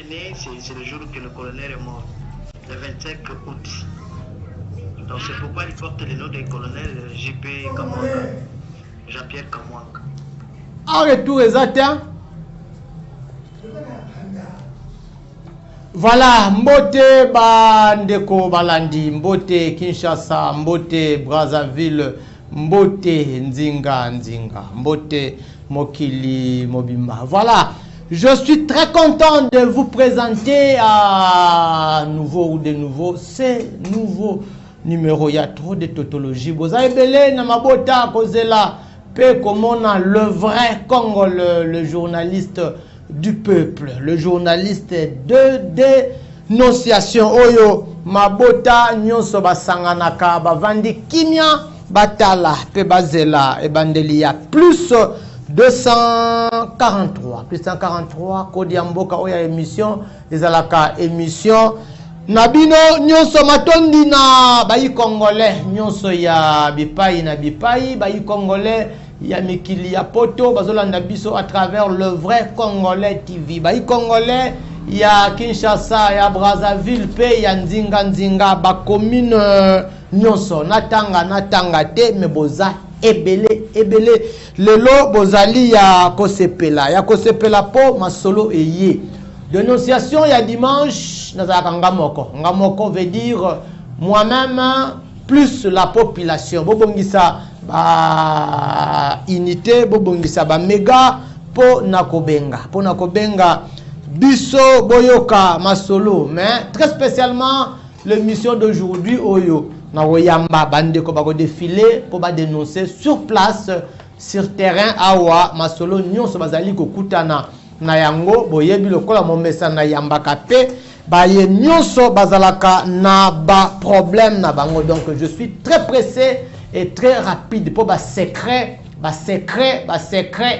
est né, c'est le jour que le colonel est mort, le 25 août. Donc c'est pourquoi il porte le nom du colonel JP Kamwanga, Jean-Pierre Kamwanga. En retour exact. Voilà, Mbote Bandeko Balandi, Mbote Kinshasa, Mbote Brazzaville, Mbote Nzinga, Mbote Mokili Mobimba. Voilà, je suis très content de vous présenter à nouveau ou de nouveau ces nouveaux numéros. Il y a trop de tautologie. Vous avez belé Namabota Kozela, Pe Komona, le vrai Congo, le journaliste du peuple, le journaliste de dénonciation. Oyo Mabota Nyonso Basanganaka, Bavandi Kimia, Batala, Pebazela et Bandelia, plus 243, plus 143, Kodiamboka Oya émission, les alaka émission. Nabino Nyonso Matondi na Bayi Congolais, Nyonso ya Bipai na Bipai, Bayi Congolais. Il y a Mikili ya Poto, Bazolanda Biso à travers le vrai Congolais TV. Bayi Congolais, il y a Kinshasa, il y a Brazzaville, il y a Nzinga, ba commune Nyonso, Natanga te, mais boza ebele. Lelo bozali ya Kosepela po masolo eye. Dénonciation, il y a dimanche, Ngamoko veut dire moi-même plus la population. Bobongisa unité, bobongisa ba méga po nakobenga biso boyoka masolo, mais très spécialement l'émission d'aujourd'hui oyo na oyamba bandeko bako défiler pour ba dénoncer sur place sur terrain awa masolo nyonso bazali kokutana na yango boyebi lokola momesa na yambaka pe baye nyonso bazalaka na ba problème na bango. Donc je suis très pressé et très rapide pour ba secret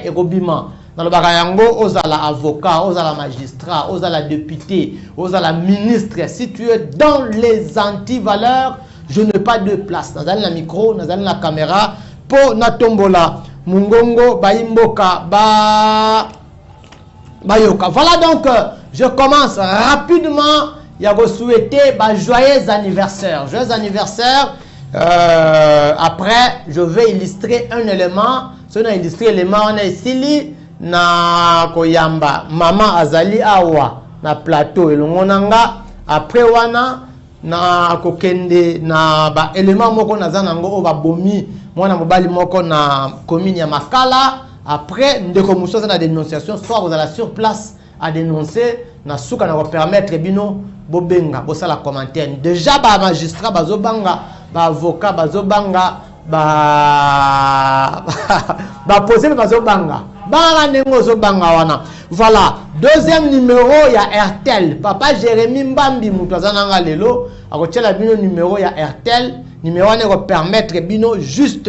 et robiment dans le bagayango. Ozala avocat, ozala magistrat, ozala député, ozala ministre, si tu es dans les anti-valeurs, je n'ai pas de place. Nazali na micro, nazali na caméra po na tombola mungongo baimboka bayoka. Voilà, donc je commence rapidement. Il y a souhaiter joyeux anniversaire. Joyeux anniversaire. Après, je vais illustrer un élément. Si on a illustré l'élément, on a ici na koyamba Maman Azali Awa na plateau elongonanga. Après wana na kokende na ba élément moko nazanango o ba bomi mwana mobali moko na commune ya Makala. Après ndeko musoza na dénonciation, soit vous allez sur place à dénoncer na suka na permettre bino bobenga bosala commentaire. Déjà ba magistrat bazobanga, ba avocat bazobanga, ba poser bazobanga. Ba nengo zobanga wana. Voilà, deuxième numéro ya RTL. Papa Jérémy Mbambi mutazananga lelo akotiela bino numéro ya RTL. Numéro ne ko permettre bino juste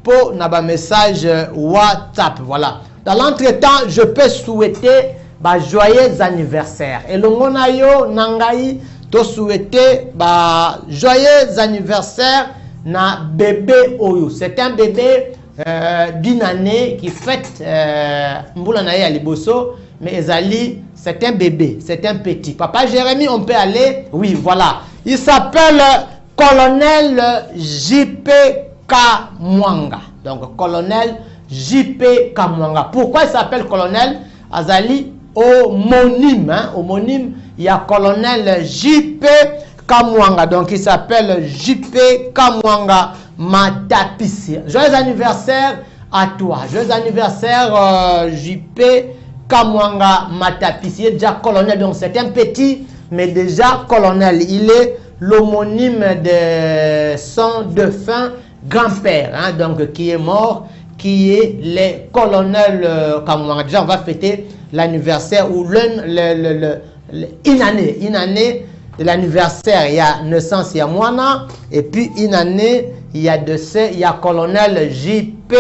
pour naba message WhatsApp. Voilà. Dans l'entretemps, je peux souhaiter joyeux anniversaire. Et le monayo nangai to souhaiter joyeux anniversaire na bébé Oyo. C'est un bébé d'une année qui fête mbula na ya liboso, mais Ezali, c'est un bébé, c'est un petit. Papa Jérémy, on peut aller? Oui, voilà. Il s'appelle Colonel JP Kamwanga. Donc, colonel JP Kamwanga. Pourquoi il s'appelle colonel? Azali, homonyme. Hein? Homonyme, il y a colonel JP Kamwanga. Donc, il s'appelle JP Kamwanga Matapisi. Joyeux anniversaire à toi. Joyeux anniversaire JP Kamwanga Matapisi. Il est déjà colonel, donc c'est un petit, mais déjà colonel. Il est l'homonyme de son défunt grand-père, hein, donc qui est mort, qui est le colonel Kamwanga. Déjà, on va fêter l'anniversaire ou une année de l'anniversaire. Il y a naissance, il y a Moana, et puis une année, il y a décès, il y a colonel JP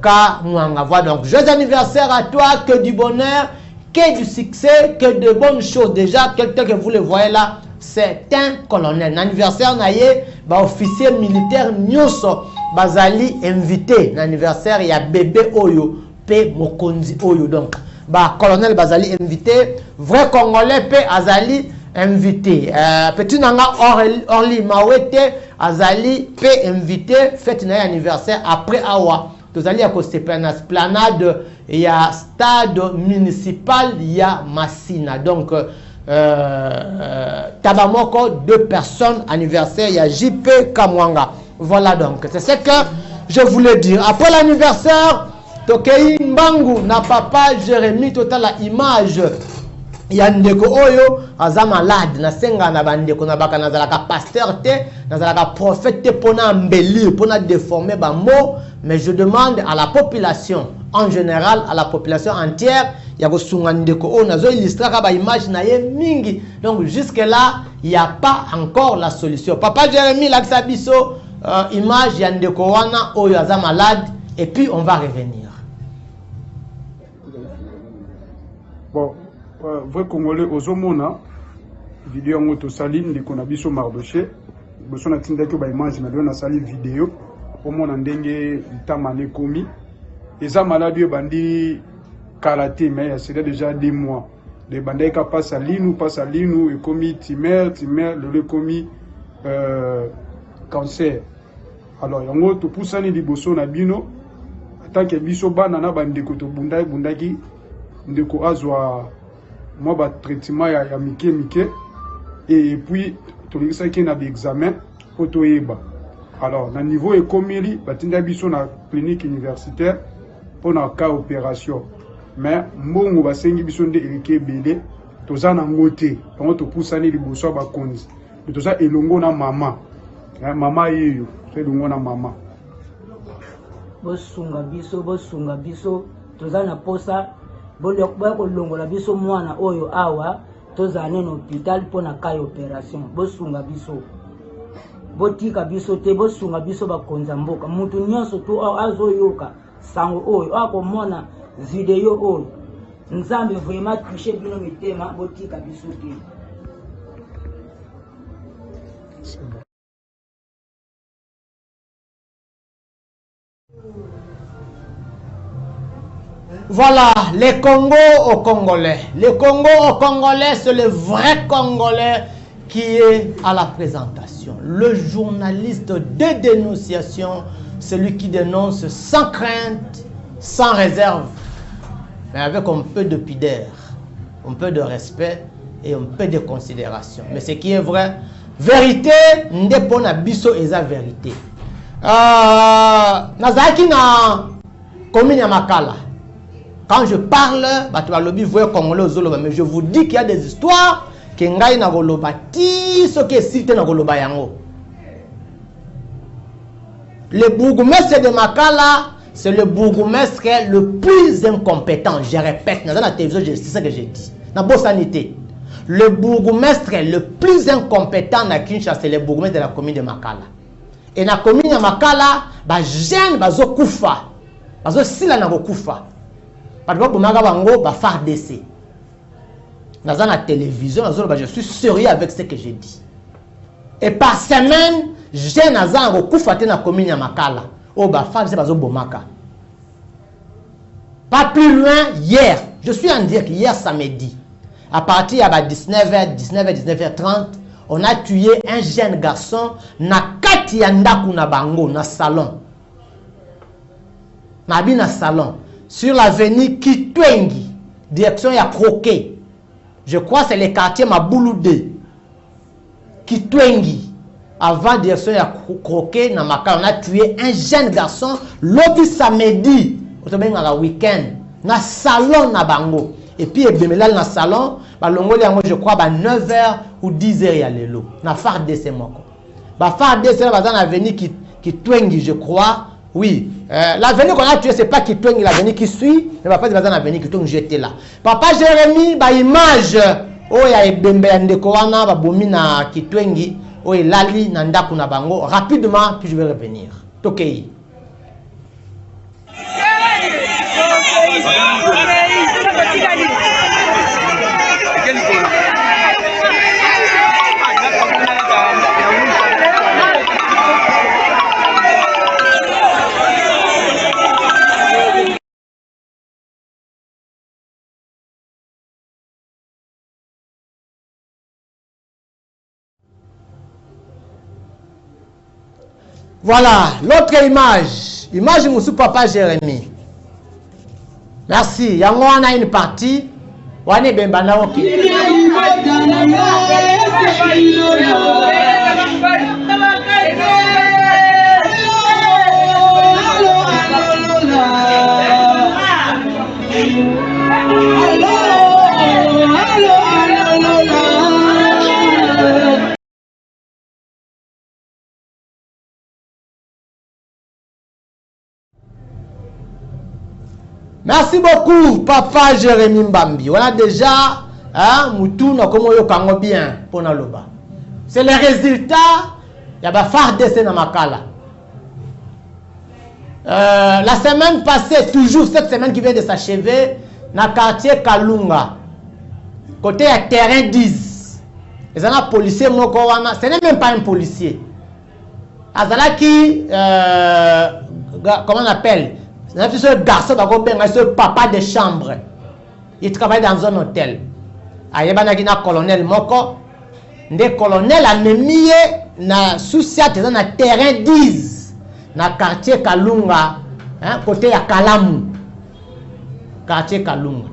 Kamwanga. Voilà, donc, joyeux anniversaire à toi, que du bonheur, que du succès, que de bonnes choses. Déjà, quelqu'un que vous le voyez là, c'est un colonel. L'anniversaire naïe, officier militaire Nyoso Bazali invité. L'anniversaire, il y a bébé Oyo, P Mokonzi Oyo. Donc, bah colonel bazali invité, vrai congolais pe azali invité. Petit nanga Orly Mawete azali pe invité, fête na anniversaire après awa. Tozali à esplanade, il y a stade municipal, il y a Massina. Donc Tabamoko, 2 personnes, anniversaire, il y a JP Kamwanga. Voilà donc, c'est ce que je voulais dire. Après l'anniversaire, Tokei Mbangu, na papa Jérémy, total la image. Il y a ndeko oyo, aza malade, na senga na bandeko, na baka na zalaka pasteur te, na zalaka prophète te, pona embellir, pona déformer ba mot. Mais je demande à la population, en général, à la population entière, il y a ndeko oyo, nazo illustrera ba image na ye mingi. Donc jusque là, il n'y a pas encore la solution. Papa Jérémy, laksa biso, image ya ndeko wana oyo aza malade, et puis on va revenir. Bon, vrai Congolais, ozomona, vidéo moto saline, ndeko na biso Mardoché, boso na tindaki ba image na na sali vidéo, omona ndenge itamane komi, eza malade bandi karaté, mais c'est déjà 2 mois. Les bandai ka pas saline ou komi timer, le komi cancer. Alors yango to pusani liboso na bino, tant que biso bana na bandeko to bundaki ndeko azwa moi ba traitement ya mike et puis to lisa ki na examen poto yeba. Alors na niveau ekomeli batinda biso na clinique universitaire pour na cas opération, mais mbongo basengi biso nde elike belé toza na ngote yango to pusani liboso ba konzi toza elongo na mama yeyo to elongo na mama bosunga biso toza na posa boya kolongola biso mwana oyo awa toza na hôpital pona kai opération. Bosunga biso, botika biso te, bosunga biso bakonza mboka. Mutu nyonso to azoyoka sango oyo akomona video oyo nzambe vraiment touché bino mitema, botika biso te. Voilà, les Congo aux Congolais. Le Congo aux Congolais, c'est le vrai Congolais qui est à la présentation. Le journaliste de dénonciation, celui qui dénonce sans crainte, sans réserve, mais avec un peu de pudeur, un peu de respect et un peu de considération. Mais ce qui est vrai, vérité, ndepona biso eza vérité. Nazaki na commune Makala. Quand je parle, mais je vous dis qu'il y a des histoires qui ngai na goloba ti ce qui est cité na goloba yango. Le bourgmestre de Makala, c'est le bourgmestre le plus incompétent. Je répète, dans la télévision, c'est ça que j'ai dit. Dans la sanité, le bourgmestre le plus incompétent na Kinshasa, c'est le bourgmestre de la commune de Makala. Et na commune de Makala, ba jeune bazo kufa, bazo sila na kufa. FARDC. Dans la télévision, je suis sérieux avec ce que j'ai dit. Et par semaine, j'ai Nazan Koufaté na commune ya Makala. Pas plus loin, hier, je suis en direct, hier samedi, à partir de 19h30, on a tué un jeune garçon na kati ya ndaku na bango, na salon. Na salon. Sur l'avenue Kitwengi, direction ya Croquet. Je crois que c'est le quartier Mabouloudé. Kitwengi. Avant direction ya Croquet, on a tué un jeune garçon l'autre samedi. Au week-end. Na salon na bango. Et puis, il na salon. Je crois à 9h ou 10h ya lelo. Na FARDC moko. FARDC na l'avenue Kitwengi, je crois. Oui, l'avenue qu'on a tué, c'est pas Kitwengi, l'avenue qui suit, mais papa c'est l'avenue Kitwengi, j'étais là. Papa Jérémy, image, oh ya ebembe ya ndeko wana, bomi na Kitwengi, oh lali na ndaku na bango, rapidement, puis je vais revenir. Tokei. Voilà, l'autre image. Image de papa Jérémy. Merci. Yango on a une partie. Wane bembana ok. Merci beaucoup, papa Jérémy Mbambi. On a déjà, Moutou, comme bien pour Naloba. C'est le résultat, il y a FARDC dans Makala. La semaine passée, toujours cette semaine qui vient de s'achever, dans le quartier Kalunga, côté à terrain 10. Les un policier, ce n'est même pas un policier. Azalaki, comment on appelle? Ce garçon, ce papa de chambre, il travaille dans un hôtel. Il y a un colonel Moko. Le colonel a mis na souciat dans le terrain 10, dans le quartier Kalunga, côté à Kalamu. Quartier Kalunga.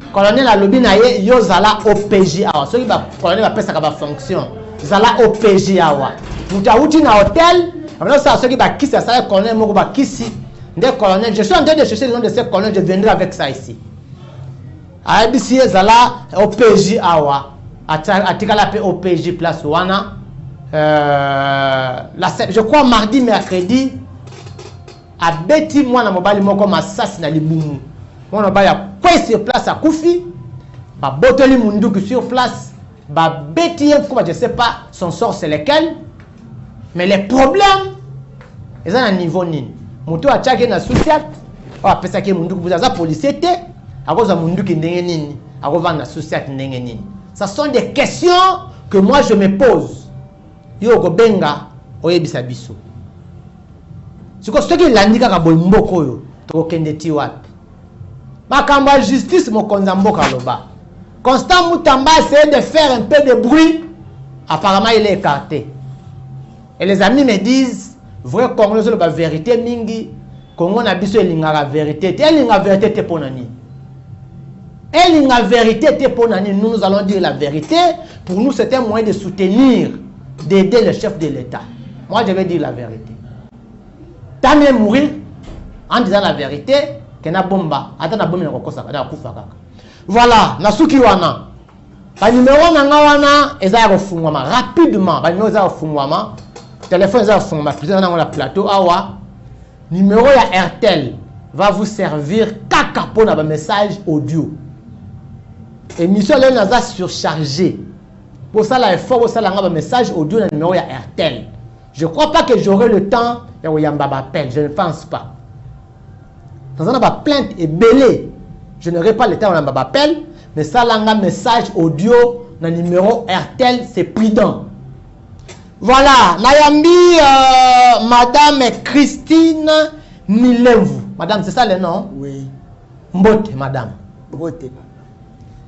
Le colonel a lobby na yozala OPJ. Ce qui va colonel va faire sa fonction. Zala OPJ awa. Vous avez un hôtel, après ça, ce qui va qui ça, le colonel Moko va qui si. Je suis en train de chercher le nom de ce colonel, je viendrai avec ça ici. ABC Zala OPJ Awa. Atikala OPJ place Wana. Je crois mardi, mercredi. A Betty, moi, na mobile, moi, comme assassin na libumu. Moi, na ba ya quoi sur place à Koufi. Ba botoli munduki sur place. Ba Betty, comme je sais pas, son sort c'est lequel. Mais les problèmes, ils sont à niveau nini. Mutu a tchake na social, a pesa ke mundu kubuza policier te, a cause mundu ki ndenge nini, a cause na social ndenge nini. Ce sont des questions que moi je me pose. Yo ko benga oyebisa biso. Siko soki landika ka boy mboko yo, to kende ti wapi. Makamba justice mo konza mboka loba. Constant Moutamba essaie de faire un peu de bruit, apparemment il est écarté. Et les amis me disent vrai Congolais c'est la vérité mingi Congo na biso elinga la vérité elinga vérité te ponani elinga vérité te ponani nous allons dire la vérité pour nous c'est un moyen de soutenir d'aider le chef de l'État. Moi je vais dire la vérité. Tant mieux mourir en disant la vérité que na bomba ata na bomba na kokosa na kufa kaka. Voilà na suki wana ba numéro na nga wana eza kofungwama rapidement ba numéro eza kofungwama. Téléphone dans la plateau awa numéro ya RTL va vous servir kaka pour un message audio. Émission là naza surchargé. Pour ça là il faut ça un message audio dans numéro ya RTL. Je crois pas que j'aurai le temps de yamba appel, je ne pense pas. Dans un plainte et belé, je n'aurai pas le temps de yamba appel, mais ça là un message audio dans numéro RTL c'est prudent. Voilà, Nayambi, Madame Christine Milemvu. Madame, c'est ça le nom? Oui. Mbote, Madame. Mbote.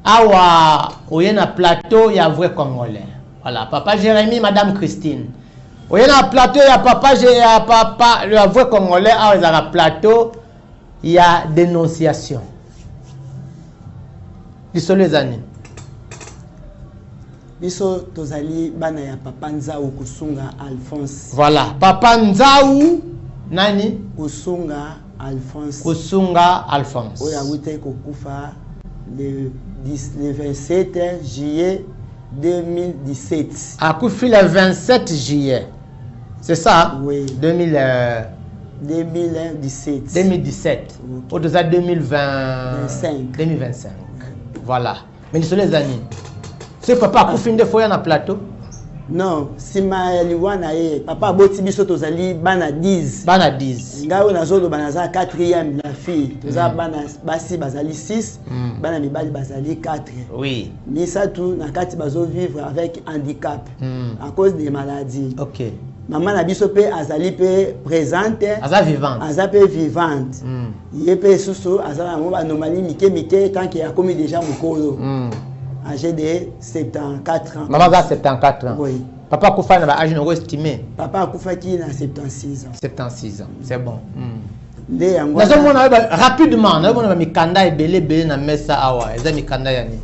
Awa, oyena plateau, il y a vrai Congolais. Voilà, Papa Jérémy, Madame Christine. Oyena plateau, il y a Papa, il y a vrai Congolais. Awa, il y a plateau, il y a dénonciation. Ils sont les années. Biso tozali bana ya Papa Nzau Kusunga Alphonse. Voilà, Papa Nzau nani? Kusunga Alphonse. Kusunga Alphonse. Oya wite kokufa le 27 juillet 2017. Akufi le 27 juillet. C'est ça? Oui. 2017. 2017. Au-delà 2025. Voilà. Mais ils sont les années. C'est papa Akufi de fois na plateau? Non, si ma liwana e papa boti biso tozali bana 10. Bana 10. Ngao na zolo bana za 4e la fille. Toza bana basi bazali 6, bana mibali bazali 4. Oui. Misa tout na kati bazo vivre avec handicap à cause des maladies. OK. Maman na biso pe azali pe présente, aza vivante. Aza pe vivante. Yé pe susu azala mo ba normali mike tant qu'il a commis déjà mokolo. Âgé de 74 ans. Maman a 74 ans. Oui. Papa Koufa na âge no estimé. Papa Koufa qui na 76 ans. 76 ans, c'est bon. Nde yango. Rapidement, na mona mikanda ebele na mesa awa, eza mikanda ya ni.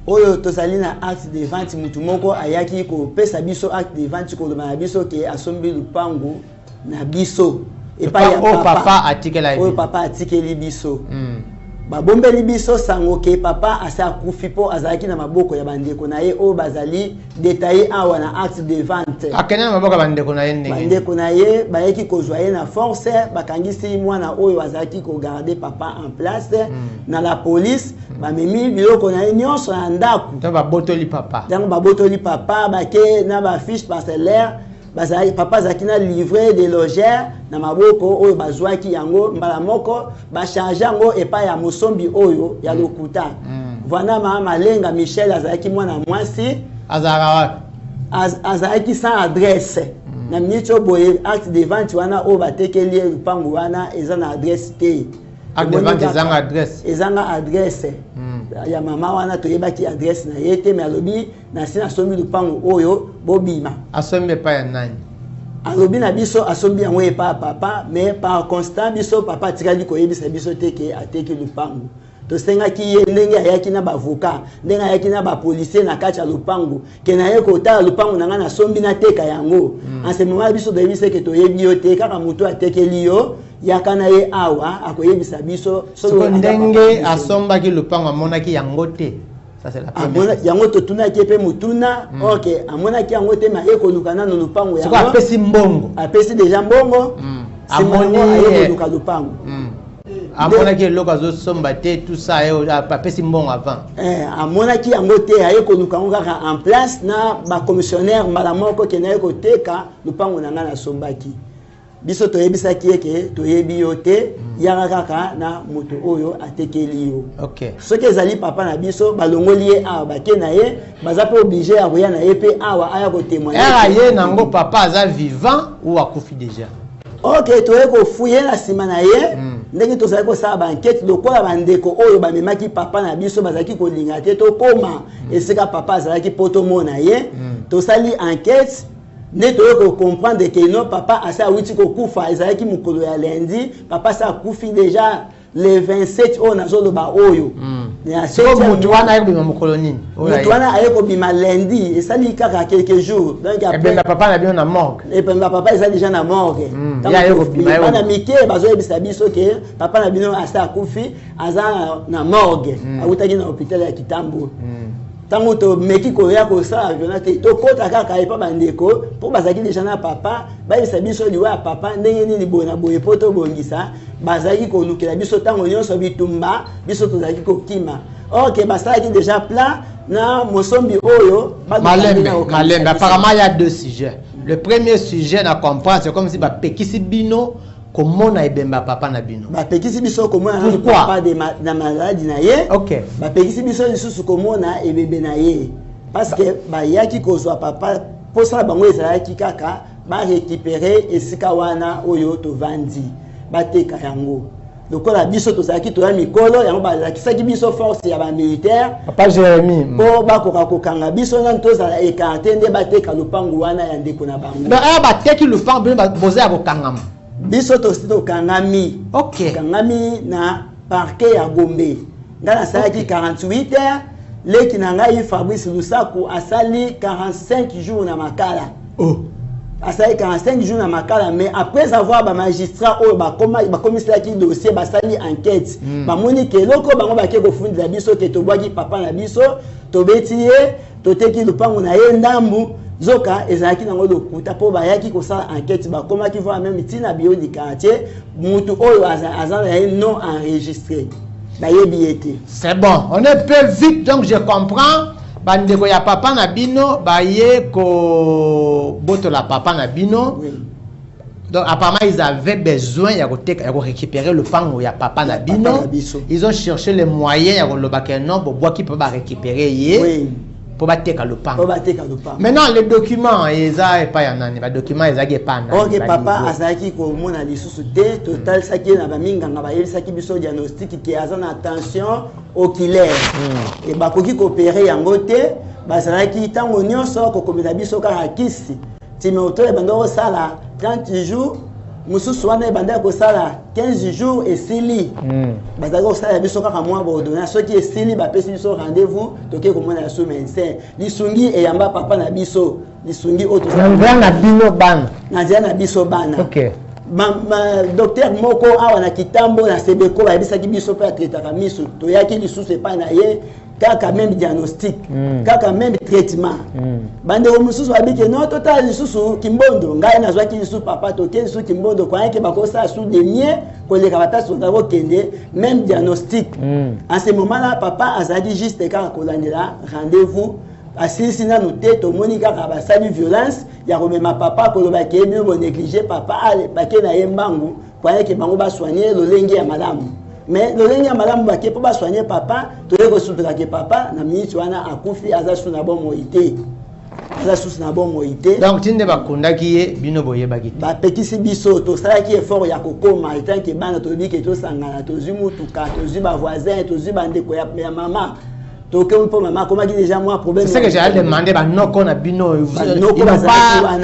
Oyo tozali na acte de vente mutu moko ayaki ko pesa biso acte de vente ko na biso ke asombi lupango na biso. Et pas ya papa atikela oyo papa atikeli biso. Babombeli biso sango ke papa asa kufi po azalaki na maboko ya bandeko na ye o bazali détaillé awa na acte de vente. Akena na maboko bandeko na ye ndenge. Bandeko na ye bayeki kozwa ye na force bakangisi mwana oyo azalaki ko garder papa en place na la police bamemi biloko na ye nyonso na ndako. Donc babotoli papa. Donc babotoli papa bake na ba fiche parcellaire. Bazali papa zakina livré de logère na maboko oyo bazwaki yango mbala moko ba charger yango epa ya Mosombi oyo ya lokuta. Voilà mama Lenga Michel azaki mwana mwasi azaki sans adresse. Na minito boye acte de vente wana oyo batekeli lupango wana eza na adresse te. Acte de vente ezanga adresse. Ezanga adresse. Ya mama wana toyebaki adresse na yete mais alobi na sina sombi lupango oyo bobima asombi pa ya nani alobi na biso asombi yango epa papa mais par constant biso papa tikali koyebisa biso teke ateki lupango tosengaki ye ndenge ayaki na bavocat ndenge ayaki na bapolisier na kati ya lupango ke na ye kotala lupango na nga na sombi na teka yango en ce moment biso toyebisa ke toyebi yo te kaka moto atekeli yo yaka na ye awa akoyebisa biso soko ndenge asombaki lupango amonaki yango te. Ça c'est la première. Yango totunaki pe mutuna OK amonaki yango te ma ekoluka na lupango yango. Soko apesi mbongo. Apesi déjà mbongo. Amoni ekoluka lupango. Amonaki eloko azosomba te tout ça apesi mbongo avant. Amonaki yango te ekoluka ngo kaka en place na ba commissionnaire mbala moko ke na ekoteka lupango na nga na sombaki. Biso toyebisaki eke toyebi yo te yaka kaka na moto oyo atekeli yo. OK. Soki ezali papa na biso balongoli ye awa bake na ye baza pe obligé ya koya na ye pe awa aya ko témoigner. Ye nango papa aza vivant ou akufi déjà. OK toye ko fouiller na sima na ye ndenge tozali ko sala ba enquête lokola bandeko oyo bamemaki papa na biso bazaki ko linga te to koma esika papa azalaki poto mona ye tosali enquête. Ne doit comprendre que non papa a ça outil ko kufa ezalaki mukolo ya lundi papa ça kufi déjà le 27 on a zolo ba oyo so mutu wana ayebima mukolo nini mutu wana ayeko bima lundi esali kaka quelques jours donc après papa na bien na morgue et puis papa ezali déjà na morgue ya ayeko bima yo bana mike bazo yebisa biso ke papa na bino asa kufi aza na morgue awutaki na hôpital ya Kitambo. Tango to meki ko ya ko sa avionnate to kota kaka epa bandeko po bazaki déjà na papa ba yesa biso liwa papa ndenge nini bona boye poto bongisa bazaki ko lukela biso tango nyonso bitumba biso to zaki ko kima. OK basaki déjà plan na Mosombi oyo Malembe apparemment il y a deux sujets. Le premier sujet na comprendre c'est comme si ba pekisi bino comment na ebemba papa na bino ba pekisi biso komona na papa de na maladie na ye. OK ba pekisi biso lisusu komona ebebe na ye parce que ba yaki kozwa papa posa bango ezalaki kaka ba récupérer esika wana oyo to vandi bateka yango lokola biso tozalaki toya mikolo yango balakisaki biso force ya ba militaire papa Jérémy po bakoka kokanga biso na tozala écarté nde bateka lupango wana ya ndeko na bango bateki lupango bino boza ya kokangama biso to kangami. OK. Kangami na parquet ya Gombe. Ngana salaki 48 heures, leki na ngai Fabrice Lusaku asali 45 jours na makala. Oh. Asali 45 jours na makala mais après avoir ba magistrat oyo ba commissaire qui dossier ba sali enquête. Ba moni ke loko bango ba ke ko fundira biso ke to bwaki papa na biso, to betiye, to teki lupango na ye ndambu. Zoka ezalaki nango lokuta po bayaki kosala enquête bakomaki voir même tina bio du quartier mutu oyo azana non enregistré bayebi ete. C'est bon, on est peu vite donc je comprends bandeko ya papa na bino baye ko boto la papa na bino. Oui. Donc apparemment ils avaient besoin de récupérer le pango ya papa na bino. Ils ont cherché les moyens ya kolobaka non pour bois qui peut récupérer ye. Oui. Pour bateka le pan. Maintenant les documents eza epa ya nani ba documents ezaki epa nani. OK papa azaki ko mona lisusu te total saki na ba minga nga ba yebisaki biso diagnostic ki azana tension oculaire et ba koki ko opérer yango te bazalaki tango nyonso kokomela biso kaka kisi Timothée ebanda kosala 30 jours mosusu wana ebanda kosala 15 jours esili bazalaki kosala biso kaka mwa boordonna soki esili bapesi biso rendez-vous toke komona yasu médecin lisungi eyamba papa na biso lisungi oyo nzela na bino bana na nzela na biso bana okay. Docteur moko awa na kitambo na sebeko bayebisaki biso mpe atretaka miso toyaki lisusu epai na ye kaka même diagnostic kaka même traitement bandeko mosusu babike no totala lisusu kimbondo ngai nazwaki lisusu papa toke lisusu kimbondo kwayeke bakosala su de mie koleka batasi kozala kokende même diagnostic en ce moment là papa azalaki juste kaka kolandela rendez-vous asilisi nanu te tomoni kaka basali violence ya komema papa kolobaki ye bino bonéglige papa ale bake na ye mbangu kwayeke bango basoigne lolenge ya malamu mais lolenge ya malamu bake mpo basoigne papa toye kosutulake papa na miniti wana akufi aza susu na bomoi te aza susu na bomoi te donc tinde bakundaki ye bino boyebaki te bapekisi biso tosalaki effort ya kokoma etanke bana toyebi ke tosangana tozwi mutuka tozwi bavoisin tozwi bandeko ya mama toke mpo mama komaki déjà moi problème c'est que j'ai demandé banoko na bino ils n'ont pas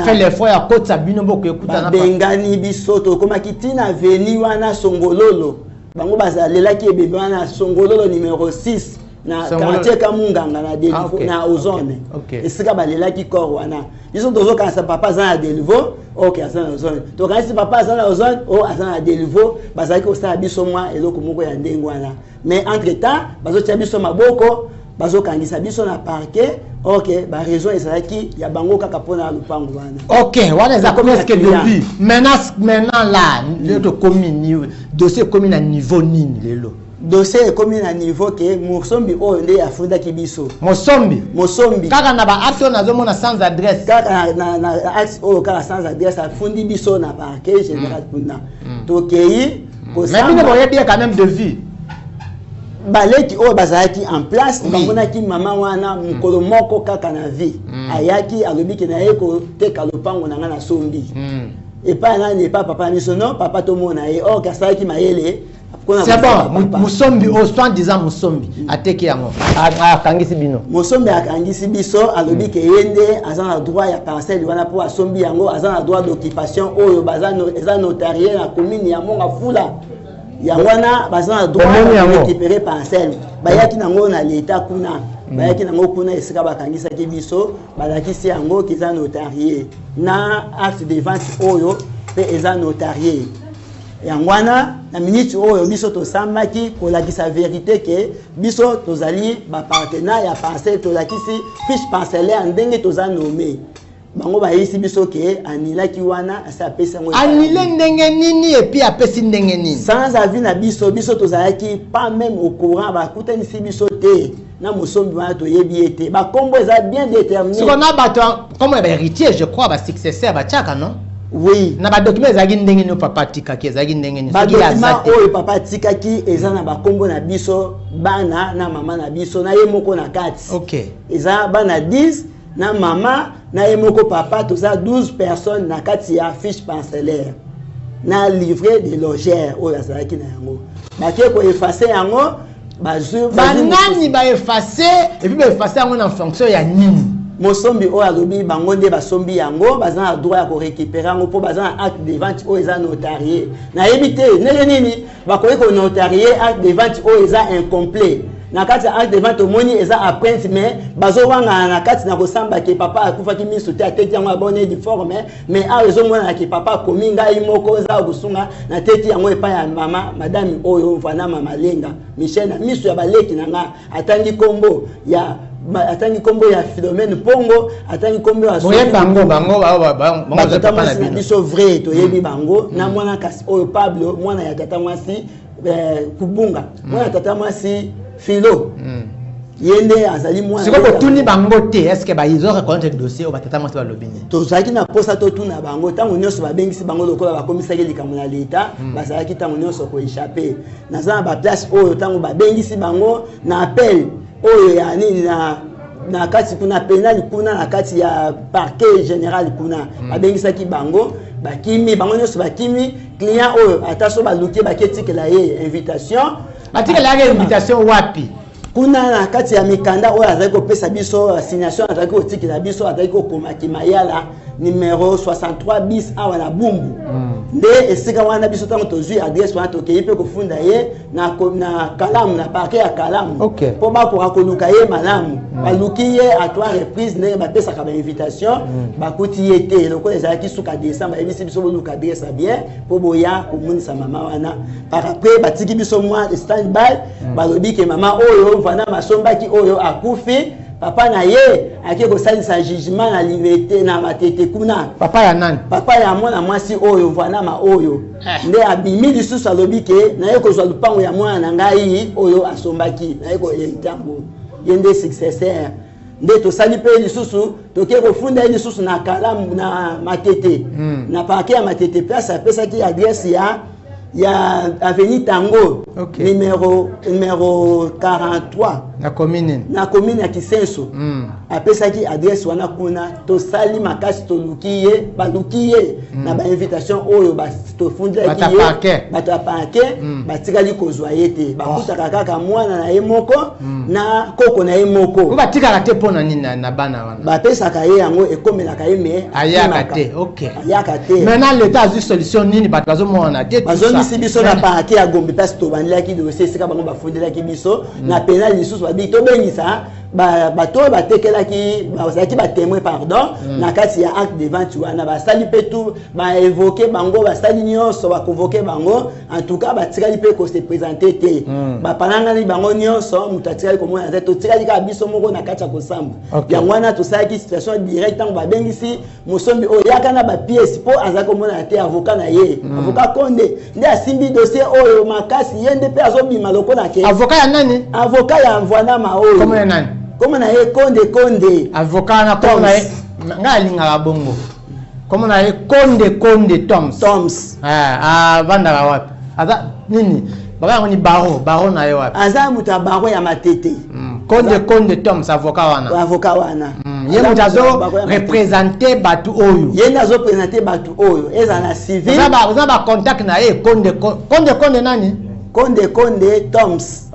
fait l'effort ya kotsa bino boko ekuta na bengani biso tokomaki tina veni wana songololo bango bazalelaki ebebe wana songololo numéro 6 na quartier Kamunganga na Delivo na Ozone esika balelaki corps wana biso tozokanisa papa aza na Delivo ok aza na Ozone tokanisi papa aza na Ozone o aza na Delivo bazalaki kosala biso mwa eloko moko ya ndenge wana mais entre temps bazotia biso maboko bazokangisa biso na parquet ok ba raison ezalaki ya bango kaka pona lupango wana ok wana eza comme est-ce que depuis maintenant là le commune dossier commune à niveau nini lelo dossier commune à niveau que Mosombi oyo nde afundaki biso Mosombi kaka na ba acte na zomona sans adresse kaka na acte oyo kaka sans adresse afundi biso na parquet général kuna tokei mais bino boyebi quand même de vie baleki oyo bazalaki en place bamonaki mama wana mokolo moko kaka na vie ayaki alobiki na ye koteka lopango na nga na sombi epai nani epai papa miso non papa tomona ye or kasalaki mayele c'est bon Mosombi au soin disant Mosombi ateki yango akangisi bino Mosombi akangisi biso alobiki yende aza na droit ya parcelle wana po asombi yango aza na droit d'occupation oyo eza notarié na commune ya Monga Fula yangwana bazana droit de récupérer parcelle bayaki nango na l'état kuna bayaki nango kuna esika bakangisa ki biso balakisi yango kiza notarié na acte de vente oyo pe eza notarié yangwana na minute oyo biso to samaki kolakisa vérité que biso tozali ba partenaire ya parcelle tolakisi fiche parcellaire ndenge toza nommé bango bayisi biso ke anilaki wana asa pesa ngo anile ndenge nini et puis apesi ndenge nini sans avis na biso tozalaki pas même au courant bakutani si biso te na Mosombi wana toyebi ete ba kombo eza bien déterminé ce qu'on a bato comme ba héritier je crois ba successeur ba tchaka non oui na ba document ezaki ndenge ni papa tikaki ezaki ndenge ni ba document oyo papa tikaki eza na ba kombo na biso bana na mama na biso na ye moko na kati OK eza bana 10 na mama na yemoko papa toza 12 personnes na kati ya fiche parcellaire na livret de logère oyo azalaki na yango bake ko effacer yango banani ba effacer et puis ba effacer yango en fonction ya nini Mosombi oyo alobi bango nde basombi yango baza na droit ya ko récupérer yango po baza na acte de vente oyo eza notarié na yebi te ndenge nini bakoki ko notarié acte de vente oyo eza incomplet na kati acte de vente omoni eza apprenti mais bazowanga na kati na kosamba ke papa akufaki miso te ateki yango abone uniforme mais a ezomona ke papa komi ngai moko za kusunga na teki yango epai ya mama madame oyo vana mama lenga Michel na miso ya baleki na nga atangi kombo ya Philomène Pongo atangi kombo ya boye bango biso vrai toyebi bango na mwana kasi oyo Pablo mwana ya tata mwasi kubunga mwana tata mwasi Philo yende azali mwana siko tuni bango te est-ce que ba ils ont reconnaître le dossier ou ba tata mwasi ba lobini to zaki na posa to tuna bango tango nyonso ba bengisi bango lokola ba komisaki likambo na leta bazalaki tango nyonso ko échapper na za ba place oyo tango ba bengisi bango na appel oyo ya nini na kati kuna penal kuna na kati ya parquet général kuna ba bengisaki bango bakimi bango nyonso bakimi client oyo ataso ba luki baketikela ye invitation batikela ye invitation wapi kuna na kati ya mikanda oyo azali kopesa biso assignation azali kotikela biso azali kokomaki mayala numéro 63 bis awa na Bumbu nde esika wana biso tango tozwi adresse wana tokei mpe kofunda ye na Kalamu na parquet ya Kalamu po bakoka koluka ye malamu baluki ye à 3 reprises ndenge bapesaka bainvitation bakuti ye te lokola ezalaki suka décembre ebisi biso boluka adresse bien po boya komonisa mama wana par après batiki biso mwa stand by balobi ke mama oyo vana masombaki oyo akufi papa na ye ake kosalisa jugement na liberté na matete kuna papa ya nani papa ya mwana mwasi oyo vana ma oyo nde abimi lisusu alobi ke na ye kozwa lupango ya mwana na ngai oyo asombaki na ye koyentambo ye nde successeur nde tosali mpe lisusu toke kofunda ye lisusu na Kalamu na matete na parquet ya matete place apesaki adresse ya avenue Tango numéro 43 na commune ya Kisenso apesaki adresse wana kuna tosali makasi tolukiye balukiye na ba invitation oyo tofundaki ye bato ya parquet batikali kozwa ye te bakutaka kaka mwana na ye moko na koko na ye moko batikaka te mpona nini na bana wana bapesaka ye yango ekomelaka ye me ayaka te maintenant l'état azwi solution nini bato bazomona te bazomisi biso na parquet ya Gombe place tobandelaki dossier esika bango bafundelaki biso na penal lisusu babi tobengisa bato batekelaki bazalaki batémoin pardon na kati ya acte de vente wana basali mpe tout baévoke bango basali nyonso baconvoke bango en tout cas batikali mpe kose présente te bapanangani bango nyonso moto atikali komona te totikali kaka biso moko na kati ya kosamba yango wana tosalaki situation direct ntango babengisi mosombi oyo yaka na bapiese mpo aza komona te avocat na ye avocat Konde nde asimbi dossier oyo makasi ye nde mpe azobima lokola ke avocat ya nani avocat ya Mvwanama oyo komona nani komona ye Konde avocat na komona ye ngalingaka bongo komona ye Konde Toms vandaka wapi aza nini baba yango ni baro na ye wapi aza moto ya baro ya matete Konde Toms avocat wana ye moto azo représenter bato oyo ye nde azo présenter bato oyo eza na civil oza ba contact na ye Konde nani Konde Toms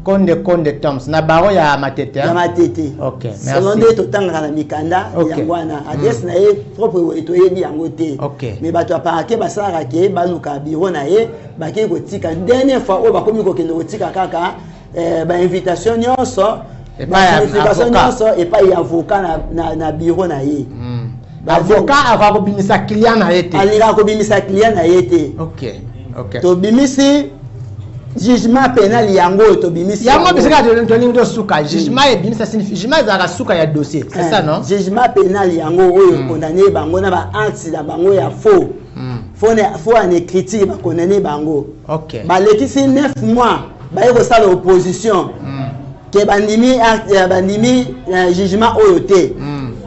Konde Toms na baro ya matete ya matete selon nde totangaka na mikanda yango wana adresse na ye propre etoyebi yango te mais bato ya parquet basalaka ke baluka biro na ye bakei kotika dernière fois oyo bakomi kokende kotika kaka bainvitation nyonso epai ya avocat na biro na ye avocat ava kobimisa client na ye te alingaka kobimisa client na ye te tobimisi jugement pénal yango tobimisi yango bisika tolingi tosuka jugement ebimisa signifie jugement ezalaka suka ya dossier c'est ça non jugement pénal yango oyo condamné bango na baacte na bango ya faux faux en écriture bakondamné bango balekisi 9 mois baye kosala opposition ke bandimi jugement oyo te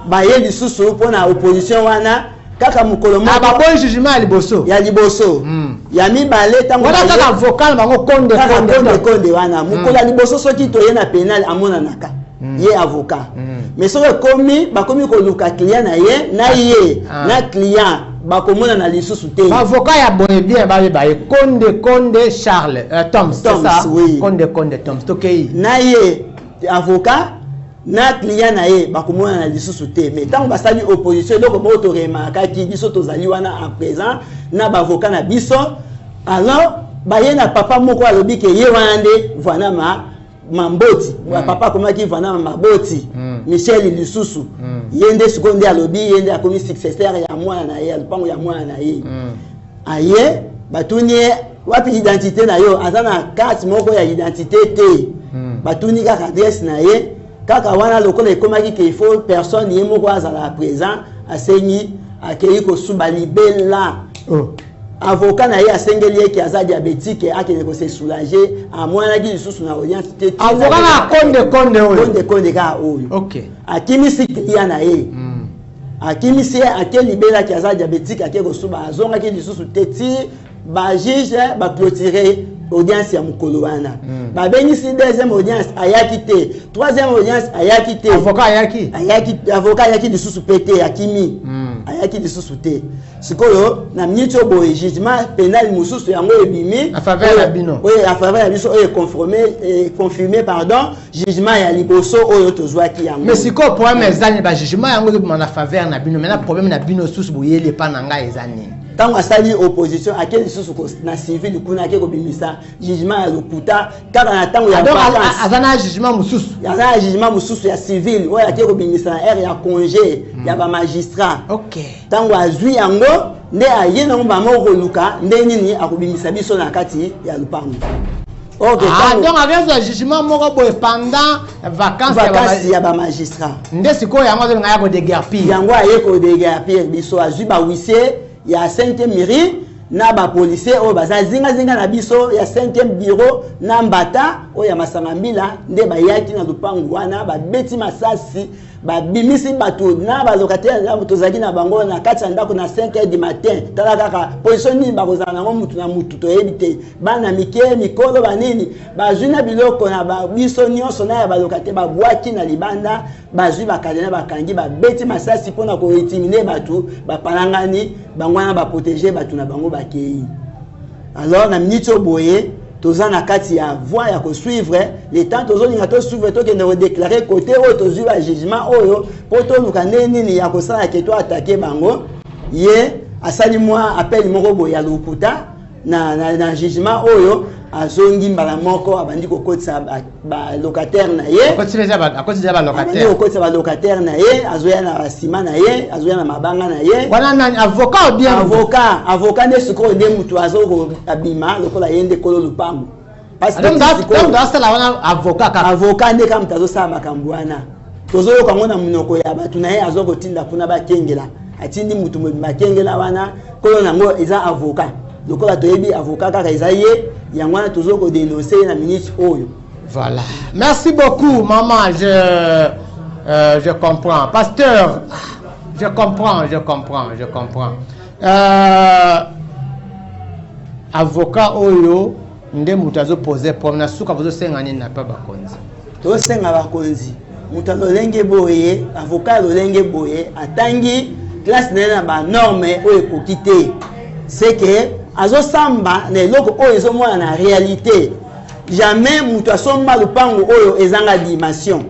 baye lisusu mpona opposition wana kaka mukolo moko baboyi jugement ya liboso ya mibale tango wana kaka avocat bango konde wana mukolo ya liboso soki toye na penal amonanaka ye avocat mais soki bakomi koluka client na ye na ye na client bakomona na lisusu te avocat ya boye bien baye Konde Charles Toms c'est ça Konde Toms tokei na ye avocat na client na ye bakomona na lisusu te mais tant basali opposition donc mo to remarquaki biso tozali wana en présent na bavocat na biso alors baye na papa moko alobi ke ye wana nde Mvwanama Mamboti papa komaki Mvwanama Maboti Michel lisusu ye nde seconde alobi ye nde akomi successeur ya mwana na ye lupango ya mwana na ye aye batuni wapi identité na yo aza na carte moko ya identité te batuni kaka adresse na ye kaka wana lokola ekomaki ke il faut personne ye moko azala présent asengi akei kosuba libela avocat na ye asengeli ye ki aza diabétique akende kose soulager amwanaki lisusu na audience te avocat na konde kaka oyo akimisi client na ye akimisi ye ake libela ki aza diabétique ake kosuba azongaki lisusu te ti bajuge baclôturer audience ya mukolo wana babengisi deuxième audience ayaki te troisième audience ayaki te avocat ayaki lisusu pe te akimi ayaki lisusu te sikoyo na minute boye jugement pénal mususu yango ebimi a faveur ya bino oui a faveur ya biso oyo confirmé pardon jugement ya liboso oyo tozwaki yango mais sikoyo problème ezali ba jugement yango ezobima na faveur na bino maintenant problème na bino susu boyele pa na ngai ezali tant asali opposition akeli susu na civil kuna ke ko bimisa jugement ya lokuta kaka na tango ya vacances azana jugement mususu azana jugement mususu ya civil oyo akeli ko bimisa na aire ya congé ya ba magistrat OK tango azwi yango nde ayena ngomba moko luka nde nini akobimisa biso na kati ya lupango OK donc avec le jugement moko boy pendant vacances ya ba magistrat nde sikoyo yango zo ngaya ko déguerpir yango ayeko déguerpir biso azwi ba huissier ya 5e mairie na ba policier o baza zinga na biso ya 5e bureau na mbata o ya masanga mbila nde bayaki na lupango wana ba beti masasi ba bimisi bato na ba locataire na tozaki na bango na kati ndako na 5h du matin tala kaka position ni ba kozana ngo mutu na mutu to ebite bana mike mikolo banini ba juna biloko na ba biso nyonso na ya ba locataire ba bwaki na libanda ba jui ba kadena ba kangi ba beti masasi pona ko etiminer bato ba panangani bangwana ba protéger bato na bango ba kei alors na minute boye toza na kati ya voie ya ko suivre les temps tozo linga to suivre to ke ne déclarer côté o to zui ba jugement oyo poto luka nini ya ko sala ke to attaquer bango ye asali moi appel moko boya lokuta na jugement oyo azongi mbala moko abandi ko kotsa ba locataire na ye akotisa ba locataire akotisa ba locataire na ye azoya na sima na ye azoya na mabanga na ye wana nani avocat ou bien avocat ne suko nde mutu azoko abima lokola yende kolo lupango parce que donc la wana avocat nde kam tazo sa makambo wana tozo ko ngona munoko ya batu na ye azoko tinda kuna ba kengela atindi mutu mobima kengela wana kolo nango eza avocat lokola toyebi avocat kaka ezaye yangwana tozoko dénoncer na ministre oyo. Voilà. Merci beaucoup maman, je comprends. Pasteur, je comprends. Avocat oyo nde mutazo poser problème na suka vozo senga nini na pa bakonzi. To senga bakonzi. Mutazo lenge boye, avocat lo lenge boye atangi classe na ba norme oyo kokite. C'est que azo samba na eloko oyo ezomona na réalité jamais mutu asomba lupango oyo ezanga dimension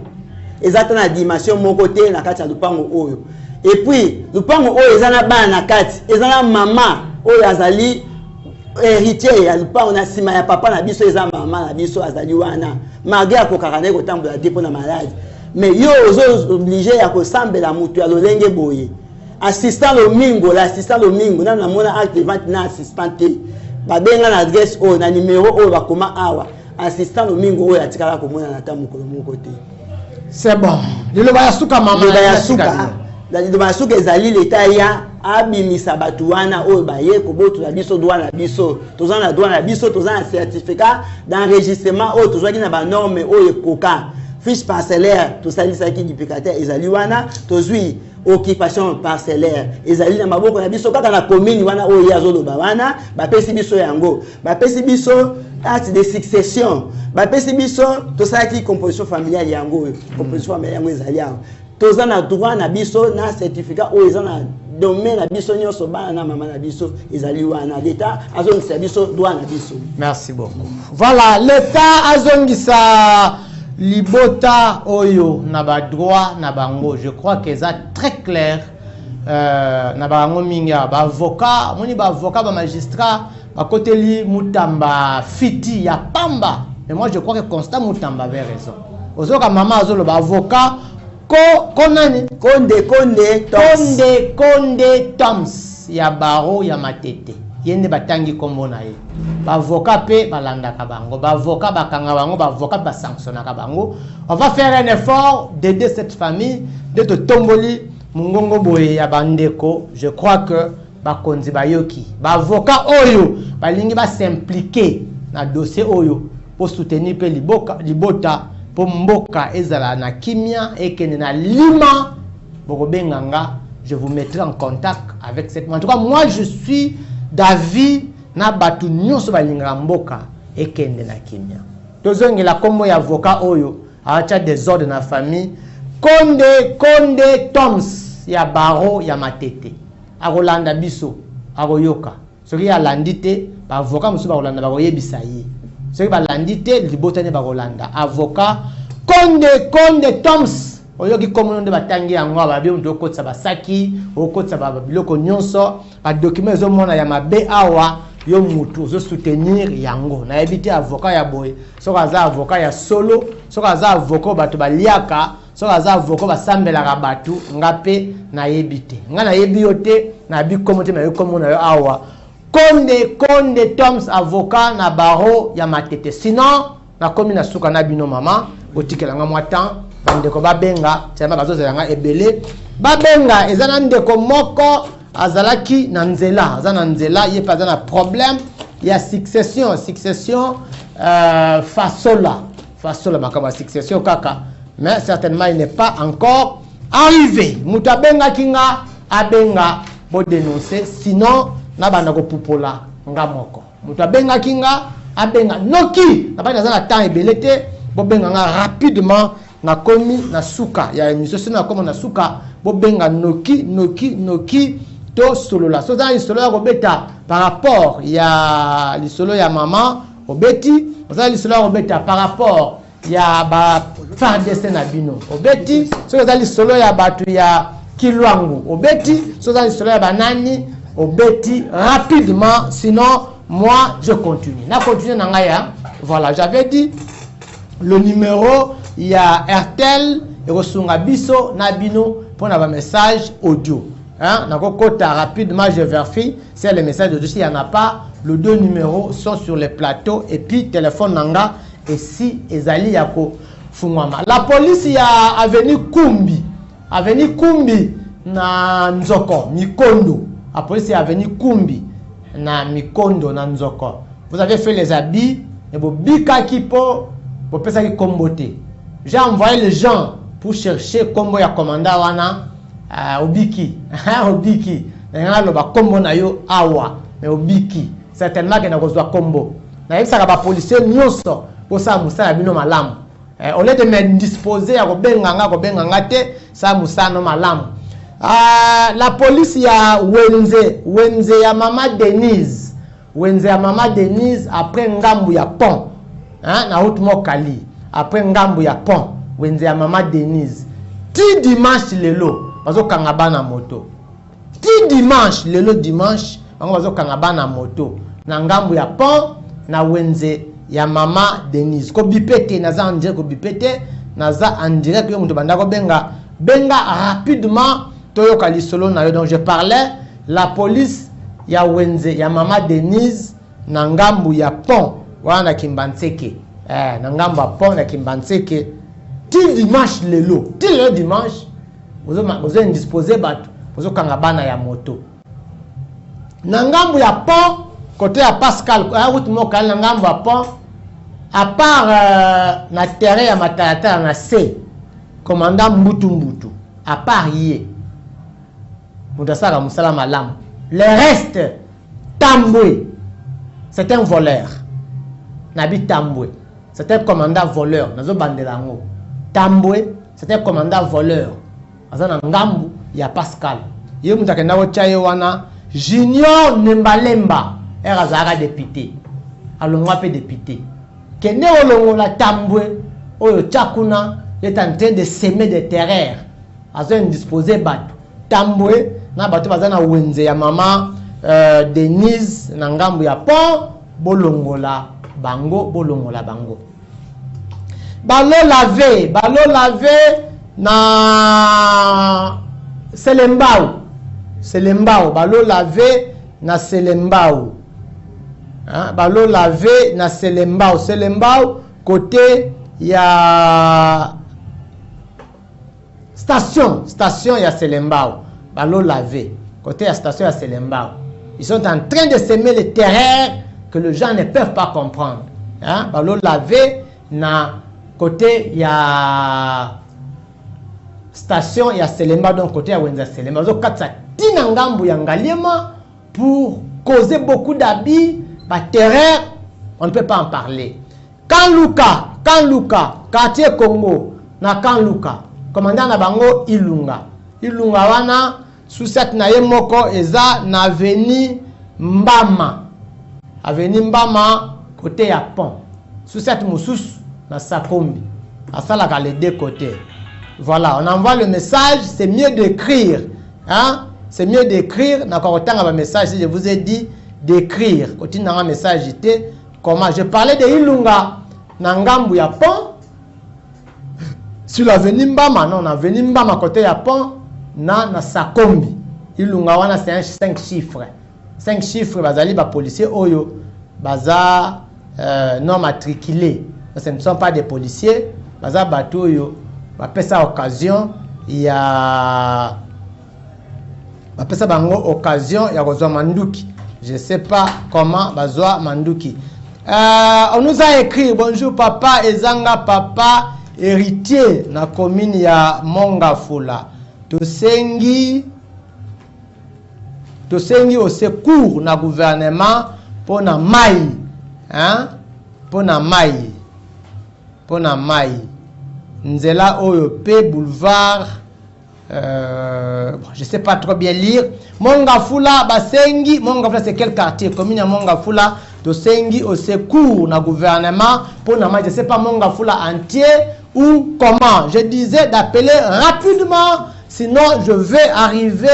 ezata na dimension moko te na kati ya lupango oyo et puis lupango oyo ezana bana na kati ezana mama oyo azali héritier ya lupango na sima ya papa na biso eza mama na biso azali wana malgré akokaka ne kotambola te mpona malade mais yo ozo obligé ya kosambela mutu ya lolenge boye assistant l'assistant Lomingo na mona acte de vente na assistant te ba benga na adresse o na numéro o ba koma awa assistant Lomingo o atikala ko mona na tamu ko moko te c'est bon lelo ba suka mama ya suka la ba suka ezali leta ya abimisa batu wana o ba ye ko botu na biso droit na biso tozana droit na biso tozana certificat d'enregistrement o tozwaki na ba norme o ekoka fiche parcellaire tosalisaki duplicataire ezali wana tozwi occupation parcellaire ezali na maboko na biso kaka na commune wana oyo yazoloba wana bapesi biso yango bapesi biso acte de succession bapesi biso tosalaki composition familiale yango composition familiale yango ezali awa toza na droit na biso na certificat oyo eza na domaine na biso nyonso bana na mama na biso ezali wana l'état azongisa biso droit na biso. Merci beaucoup. Voilà, l'état azongisa libota oyo na ba droit na bango, je crois que ça très clair na bango minga ba avocat moni ba avocat ba magistrat ba côté li mutamba fiti ya pamba mais moi je crois que Constant Mutamba avait raison ozoka mama azolo ba avocat konani konde Toms ya baro ya matete yende batangi kombo na ye ba avocat pe balandaka bango ba avocat bakanga bango ba avocat ba sanctionnaka bango. On va faire un effort d'aider cette famille de te tomboli mungongo boye ya bandeko. Je crois que bakonzi bayoki ba avocat oyo balingi ba s'impliquer na dossier oyo pour soutenir pe libota pour mboka ezala na kimia et que na lima bokobenganga. Je vous mettrai en contact avec cette. En tout cas, moi je suis d'avis na batu nyonso balinga mboka ekende na kimia. Tozongi la kombo ya avocat oyo acha désordre na famille. Konde Toms ya baro ya matete. akolanda biso akoyoka soki alandi te baavocat mosusu bakolanda bakoyebisa ye soki balandi te libota nde bakolanda avocat Konde Toms oyoki komono nde batangi yango ababi moto okotisa basaki okotisa biloko nyonso badocument ezomona ya mabe awa yo mutu ozo soutenir yango nayebi te avocat ya boye soki aza avocat ya solo soki aza avocat bato baliaka soki aza avocat basambelaka bato nga mpe nayebi te nga nayebi yo te nayebi komo te nayebi komo na yo awa Konde Toms avocat na baro ya matete sinon nakomi na suka na bino mama otikelanga mwa temps bandeko babenga tiama bazozela nga ebele babenga eza na ndeko moko azalaki na nzela aza na nzela ye pa aza na problème ya succession fasola makambo ya succession kaka mais certainement il n'est pas encore arrivé moto abengaki nga abenga bo dénoncer sinon na banda kopupola nga moko moto abengaki nga abenga noki na bana aza na temps ebele te bobenga nga rapidement na komi na suka ya émission sina na komi na suka bobenga noki to solola so za lisolo ya kobeta par rapport ya lisolo ya mama obeti za lisolo ya kobeta par rapport ya ba FARDC na bino obeti so za lisolo ya batu ya Kilwangu obeti so za lisolo ya banani obeti rapidement sinon moi je continue na continue na ngaya voilà j'avais dit le numéro il y a RTL et Rosunga Biso Nabino pour un message audio. Hein? Rapidement, je vérifie si les messages audio. S'il n'y en a pas, les deux numéros sont sur les plateaux et puis téléphone Nanga et si Ezali Yako Fungwama. La police y a avenue Kumbi na Nzoko, Mikondo. La police y a avenue Kumbi na Mikondo na Nzoko. Vous avez fait les habits et vous bika kipo pour penser que comboté. J'ai envoyé les gens pour chercher combo ya commandant wana obiki obiki na loba combo na yo awa mais obiki certainement que na kozwa combo na yebisaka ba policier nyonso pour ça musala bino malamu au lieu de me disposer ya kobenga nga te ça musano malamu la police ya Wenze ya mama Denise après ngambu ya pont na route Mokali après ngambu ya pont Wenze ya mama Denise ti dimanche lelo bazo kangaba na moto ti dimanche lelo dimanche bango bazo kangaba na moto na ngambu ya pont na Wenze ya mama Denise ko bipete naza en direct ko bipete naza en direct yo moto bandako benga rapidement toyoka lisolo na yo donc je parlais la police ya Wenze ya mama Denise na ngambu ya pont wana Kimbanseke na ngambu ya pont na Kimbanseke ti dimanche lelo dimanche vous indisposé bato vous kanga bana ya moto na ngambu ya pont côté ya Pascal route Mokali na ngambu ya pont à part na terrain ya Matalata na C commandant Mbutu à part yé Moudasaka Moussala Malam le reste Tamboué c'est un voleur Nabi Tamboué c'est un commandant voleur nazo bandelango Tamboué c'est un commandant voleur azana ngambu ya Pascal ye mutakenda ko chaye wana Junior Nembalemba erazaka député alongwa pe député kende olongo la Tamboué oyo chakuna est en train de semer des terreurs azo indisposé bato Tamboué na bato bazana Wenze ya mama Denise na ngambu ya pont bolongola bango balo lavé na Selembao balo lavé na Selembao hein? Balo lavé na Selembao côté ya station ya Selembao balo lavé côté ya station ya Selembao ils sont en train de semer les terreurs que les gens ne peuvent pas comprendre hein? Balo lavé na côté ya station ya Selembao donc côté ya Wenza Selembao zo katsa tina ngambu ya Ngaliema pour causer beaucoup d'abus par terreur on ne peut pas en parler Kanluka quartier Congo na Kanluka commandant na bango Ilunga wana Sous-set na ye moko eza na avenue Mbama. Avenue Mbama côté ya pont. Sous-set mosusu na Sakombi. Asalaka les deux côtés. Voilà, on envoie le message, c'est mieux d'écrire. Hein? C'est mieux d'écrire. D'accord, autant un message, si je vous ai dit d'écrire. Quand il y a un message, comment? Je parlais de Ilunga, Nangambu ya pont. Sur l'avenue Mbama, non, l'avenue Mbama côté ya pont, na Sakombi. Ilunga wana c'est 5 chiffres. 5 chiffres, bazali ba policiers oyo, baza non matriculés. Ce ne sont pas des policiers, baza bato oyo, ba pesa occasion, il y a ba pesa bango occasion ya kozwa manduki. Je sais pas comment bazwa manduki. On nous a écrit bonjour papa ezanga papa héritier na commune ya Mongafula. Tosengi au secours na gouvernement pour na mai, hein? Pour na mai. Nzela oyo pe boulevard je sais pas trop bien lire. Mongafula basengi, Mongafula c'est quel quartier? Commune ya Mongafula, tosengi au secours na gouvernement pour na mai, je sais pas Mongafula entier ou comment. Je disais d'appeler rapidement, sinon je vais arriver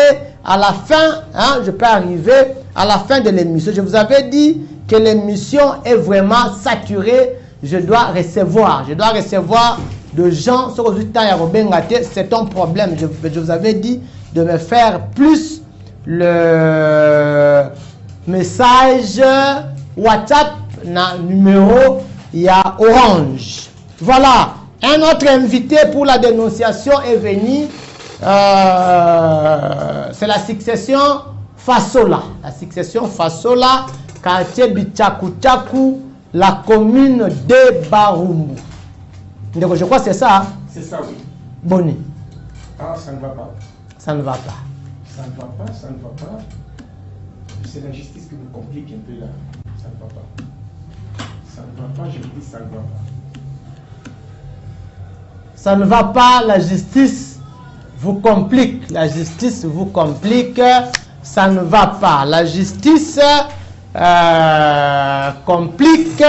à la fin, hein, je peux arriver à la fin de l'émission. Je vous avais dit que l'émission est vraiment saturée. Je dois recevoir de gens. C'est un problème. Je vous avais dit de me faire plus le message WhatsApp na numéro il y a Orange. Voilà. Un autre invité pour la dénonciation est venu. C'est la succession Fasola. La succession Fasola, quartier Bichakuchaku, la commune de Barumbu. Donc je crois que c'est ça. C'est ça, oui. Boni. Ah, ça ne va pas. Ça ne va pas. Ça ne va pas, ça ne va pas. C'est la justice qui vous complique un peu là. Ça ne va pas. Ça ne va pas, je vous dis ça ne va pas. Ça ne va pas, la justice vous complique. La justice vous complique. Ça ne va pas. La justice complique.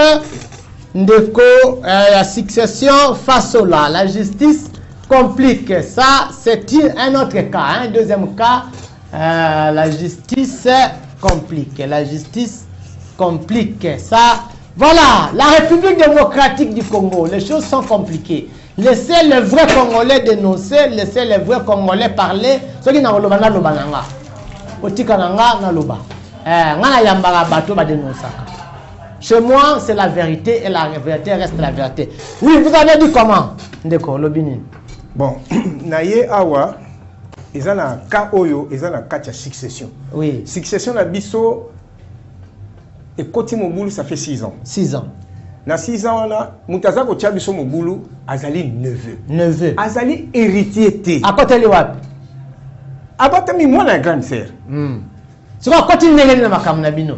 Ndeko, la succession Fasola. La justice complique. Ça, c'est un autre cas. Un deuxième cas, la justice complique. La justice complique. Ça, voilà. La République démocratique du Congo. Les choses sont compliquées. Laissez les vrais Congolais dénoncer, laissez les vrais Congolais parler. Ceux qui n'ont pas de lobananga, otikananga na loba. Ngana yambara bato ba dénoncaka. Chez moi, c'est la vérité et la vérité reste la vérité. Oui, vous avez dit comment? Ndeko lobini. Bon, naye awa, ils ont un cas oyo, ils ont un cas de succession. Oui. Succession na biso et Koti Moboulou, ça fait 6 ans. 6 ans. Na 6 ans là, Moutaza ko biso Moboulou, azali neveu. Neveu. Azali héritier té. À côté de wapi? Abatami moi la grande sœur. C'est quoi côté ngeli na makamna bino?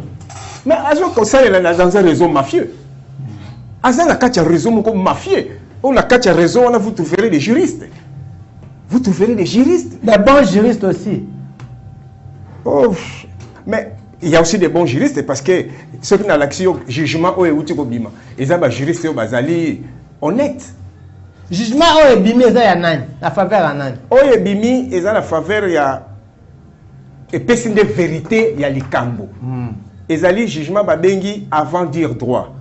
Mais azo ko ça dans un réseau mafieux. Azali na kacha réseau moko mafieux. On a kacha réseau, on a vous trouverez des juristes. Vous trouverez des juristes. Des bons juristes aussi. Oh, mais il y a aussi des bons juristes parce que ceux qui ont l'action jugement ou est bima. Ils ont des juristes bazali honnête. Jugement ou est bimi ya nani? La faveur à nani? O est bimi ils ont la faveur ya et personne de vérité ya likambo. Ils ont jugement babengi avant dire droit.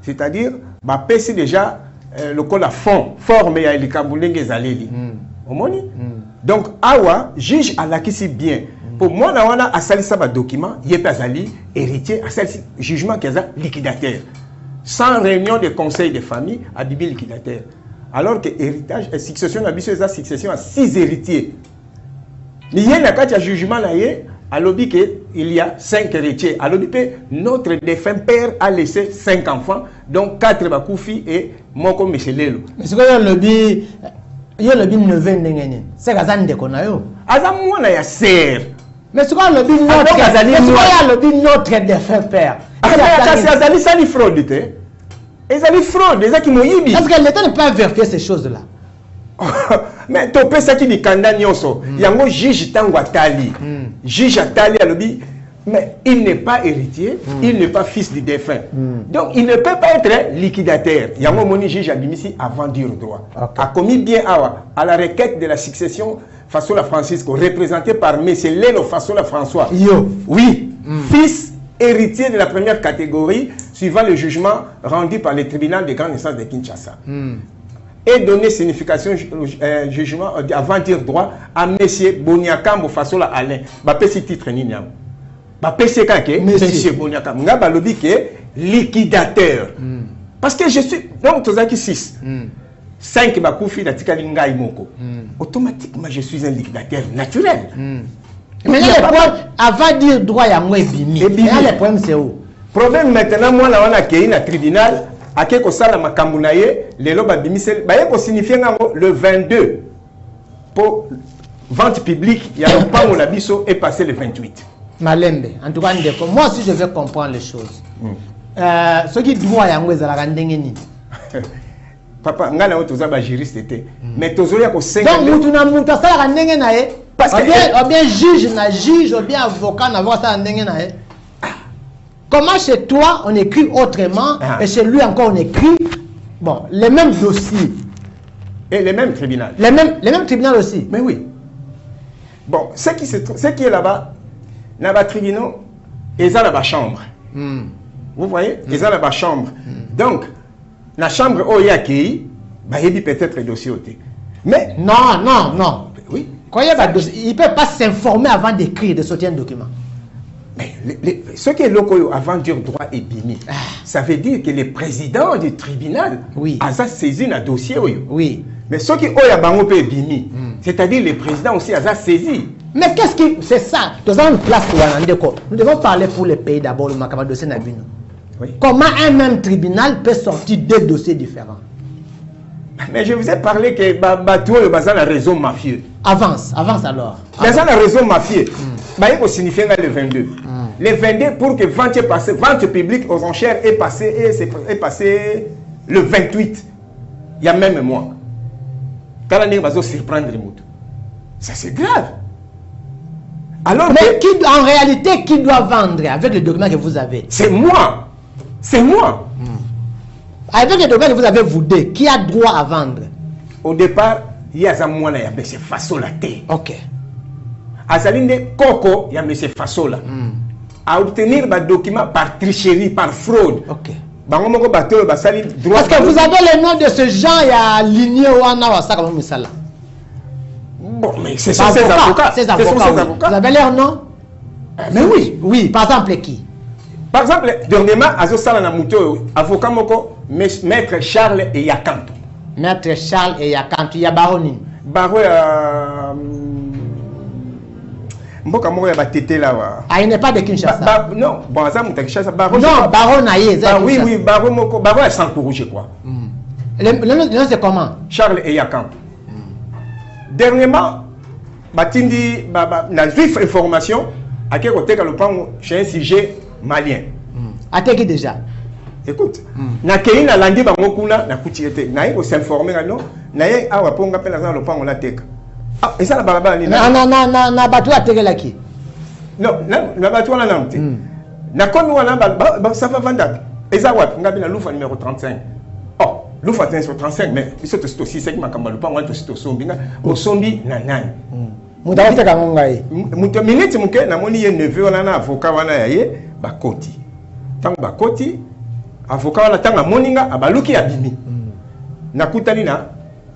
C'est-à-dire ba pesi déjà le col à fond forme ya likambo ndenge ezaleli. Omoni? Donc awa juge alakisi bien. Pour moi, on a sali ça document, il y a héritier, à jugement qui est liquidateur. Sans réunion de conseil de famille, à bibi liquidateur. Alors que héritage, succession à biso est succession à 6 héritiers. Il y a un jugement là, à l'objet qu'il y a 5 héritiers. À l'objet, notre défunt père a laissé 5 enfants, donc 4 bakoufi et moko Michelelo. Mais c'est quoi le lobby? Il y a le lobby neveu n'engagné. C'est Kazan de Konayo. Azam moi na ya serre. Mais c'est quoi le but notre? Mais c'est quoi le but notre défunt père? C'est Azali Sali fraude. Azali fraude, c'est qui m'ont. Parce que l'État ne peut pas vérifier ces choses-là. Mais tu peux ça qui dit kanda nyonso. Yango juge tango atali. Juge atali alobi. Mais il n'est pas héritier, il n'est pas fils du défunt. Donc il ne peut pas être liquidateur. Yango moni juge abimisi avant dire droit. A commis bien à la requête de la succession Fasola Francisco, représenté par M. Lelo Fasola François. Oui, fils héritier de la première catégorie, suivant le jugement rendu par le tribunal de grande instance de Kinshasa. Et donner signification jugement avant dire droit à M. Boniakambo Fasola Alain. Petit titre Ninyam. Monsieur Boniakambo. Nga balobi ke liquidateur. Parce que je suis donc tozaki 6. 5 bakoufi na tikali ngai moko. Automatiquement je suis un liquidateur naturel. Mais là, avant de dire droit, il y a moins bimi. Et le problème, c'est où? Problème maintenant, moi, là, on a créé un tribunal, à quelque chose, la Makambounaye, les lobes bimisel, bah, signifie le 22 pour vente publique, il y a un pas où l'abisso est passé le 28. Malembe, en tout cas, moi aussi, je vais comprendre les choses. Ce qui droit, il y a un randengeni. Papa, ngana o toza ba juriste était. Mais tozoya ko 5 donc mutu na mutu sala ndenge na ye parce que bien juge na juge ou bien avocat na voir ça ndenge na ye. Comment chez toi on écrit autrement et chez lui encore on écrit bon les mêmes dossiers et les mêmes tribunaux. Les mêmes tribunaux aussi. Mais oui. Bon, ce qui est là-bas na ba tribunaux et ça là ba chambre. Vous voyez? Et ça là ba chambre. Donc la chambre où il y a qui, il y a peut-être le dossier. Mais non. Oui. Quand il y a un dossier, il ne peut pas s'informer avant d'écrire, de sortir un document. Mais ce qui est local avant de dire droit et bimi, ça veut dire que le président du tribunal a saisi un dossier. Oui. Mais ce qui est bimi, c'est-à-dire le président aussi a saisi. Mais qu'est-ce qui. C'est ça. Nous avons une place pour nous devons parler pour les pays d'abord, le dossier Nabino. Oui. Comment un même tribunal peut sortir deux dossiers différents? Mais je vous ai parlé que Batou est basé sur la raison mafieux. Avance alors. Basé sur la raison mafieux. Il faut signifier le 22. Le 22 pour que vente publique aux enchères est passé le 28. Il y a même moi. Quand on va surprendre les mots. Ça c'est grave. Alors mais en réalité, qui doit vendre avec les documents que vous avez? C'est moi. C'est moi. Avec les documents que vous avez vous deux, qui a droit à vendre? Au départ, il y a un monsieur Fasola. Ok. À Saline Coco, il y a monsieur Fasola. À obtenir des documents par tricherie, par fraude. Ok. Parce que vous avez le nom de ce gens, il y a aligné au Anawasa comme Missala. Bon, mais c'est ça, ces avocats. Ces avocats. Vous avez leur nom? Mais oui. Oui, par exemple qui? Par exemple, dernièrement, avocat moko, maître Charles et Yakanto. Maître Charles et Yakanto, il y a Baroni. Baro mboka moko ya batete là. Ah, il n'est pas de Kinshasa. Non, bon ça mon Kinshasa Baro. Non, Baron Aye. Oui, Baro moko, Baro est sans courage je crois. Le nom c'est comment? Charles et Yakanto. Dernièrement, batindi na vif information à quel côté que le pan chez un sujet malien. Attaqué déjà. Écoute, na kei na landi bango kuna na kutiete. Na yiko s'informer non, na yé awa ponga pe na le pan on la tek. Ah, et ça la balabala ni na batu attaqué là qui? Non, na batu na namti. Na komi wana ça va vendre. Et ça wat ngabi na loufa numéro 35. Oh, loufa 35 mais il c'est aussi c'est qui m'a kamba le pan on c'est sombi na o sombi na nani. Mutafute kamongai. Muto minute muke na moni ye neveu wana na avocat wana ya ye bakoti. Tango bakoti avocat wana tanga moninga abaluki ya bimi. Nakutani na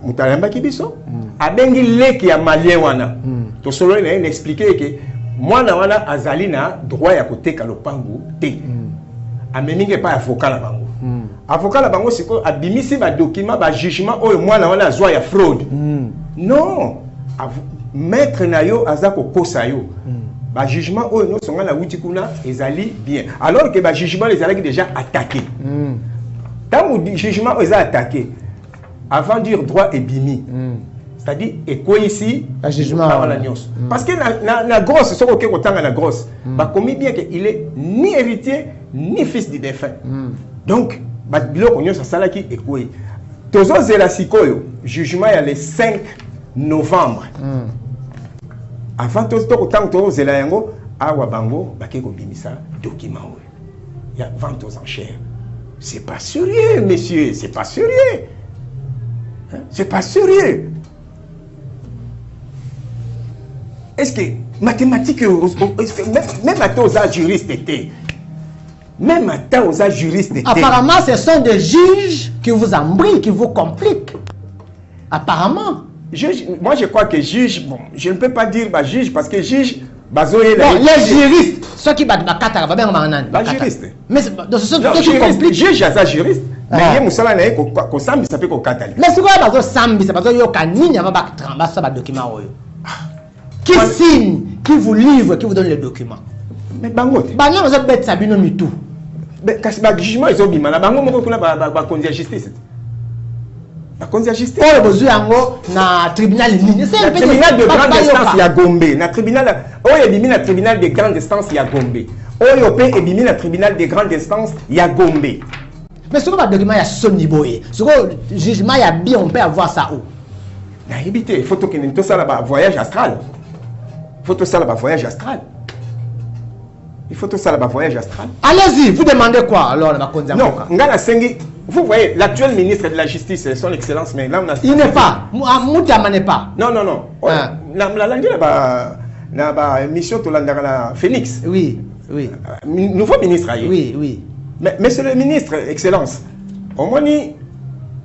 mutalamba kibiso abengi leki ya malien wana. To solo na expliquer que mwana wana azali na droit ya koteka lopangu te. Ameminge pa avocat la bango. Avocat la bango siko abimisi ba document ba jugement oyo mwana wana azwa ya fraude. Non. Maître Nayo azako kosa yo. Ba jugement oyo no songa na wuti kuna ezali bien. Alors que ba jugement les allait déjà attaqué. Tant que jugement ils a attaqué avant de dire droit et bimi. C'est-à-dire et quoi ici un jugement parce que la grosse ce que kotanga la grosse ba commis bien que il est ni héritier ni fils du défunt. Donc ba biloko nyo sa salaki et quoi Tozo Zela Sikoyo, jugement il y a le 5 novembre. Avant Tozo Zela Yango, Awa Bango, Bakeko Bimisa, document. Il y a vente aux enchères. C'est pas sérieux, messieurs, c'est pas sérieux. Hein? C'est pas sérieux. Est-ce que mathématiques, même à toi aux juristes étaient. Même à toi aux juristes étaient. Apparemment, ce sont des juges qui vous embrouillent, qui vous compliquent. Apparemment. Moi, je crois que juge, bon, je ne peux pas dire bah, juge parce que juge, bah, les juristes, ceux qui battent les juristes. Mais ce sont ceux qui compliquent. Juge, il y a juriste. Mais il y a des gens qui sont ça peut être mais c'est quoi sambi, c'est parce que il y a des documents. Qui signe, qui vous livre, qui vous donne les documents. Mais bangote. Bango vous êtes Sabino Mitou. Mais quand le jugement ils ont mis mal, bango moko kuna ba konzi justice. Ba konzi justice. Oh besoin yango na tribunal ligne. C'est un tribunal de grande instance ya Gombe. Na tribunal oyo ebimi na tribunal de grande instance ya Gombe. Oyo pe ebimi na tribunal de grande instance ya Gombe. Mais ce que document ya Sony Boye. Ce que jugement ya bien on peut avoir ça où? Na éviter, il faut que nous tout ça là voyage astral. Il faut tout ça là voyage astral. Il faut tout ça là voyage astral. Allez-y, vous demandez quoi alors la Non, Ngana Sengi, vous voyez l'actuel ministre de la Justice, son excellence, mais là on a. Il n'est pas. Moutama n'est pas. Non. La langue là mission to la Phoenix. Oui. Nouveau ministre ailleurs. Oui. Mais monsieur le ministre, excellence, au moins ni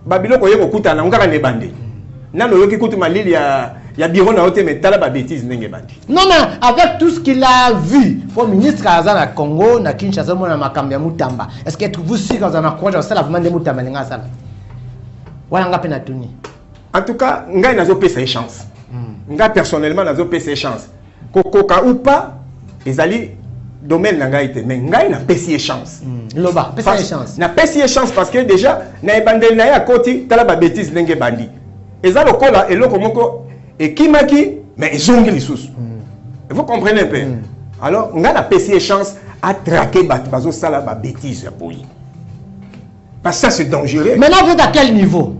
Babylone koye kokuta na ngara ne bande. Na no yoki kutu malili ya bureau na hote mais tala ba bêtise ndenge bandi. Non mais avec tout ce qu'il a vu, pour ministre Azana Congo na Kinshasa mona makambo ya Mutamba. Est-ce que vous si quand on a croire ça la vraiment de Mutamba nga sala. Wala nga pena tuni. En tout cas, ngai nazo pesa chance. Nga personnellement nazo pesa chance. Kokoka ou pas, ezali domaine na ngai te mais ngai na pesa chance. Loba, pesa chance. Na pesa chance parce que déjà na ebandeli na ya koti tala ba bêtise ndenge bandi. Eza lokola eloko moko ekimaki mais ezongi lisusu. Vous comprenez un peu. Alors nga na pesa chance à traquer bazo sala ba bêtise ya boyi. Parce que ça c'est dangereux. Maintenant vous êtes à quel niveau?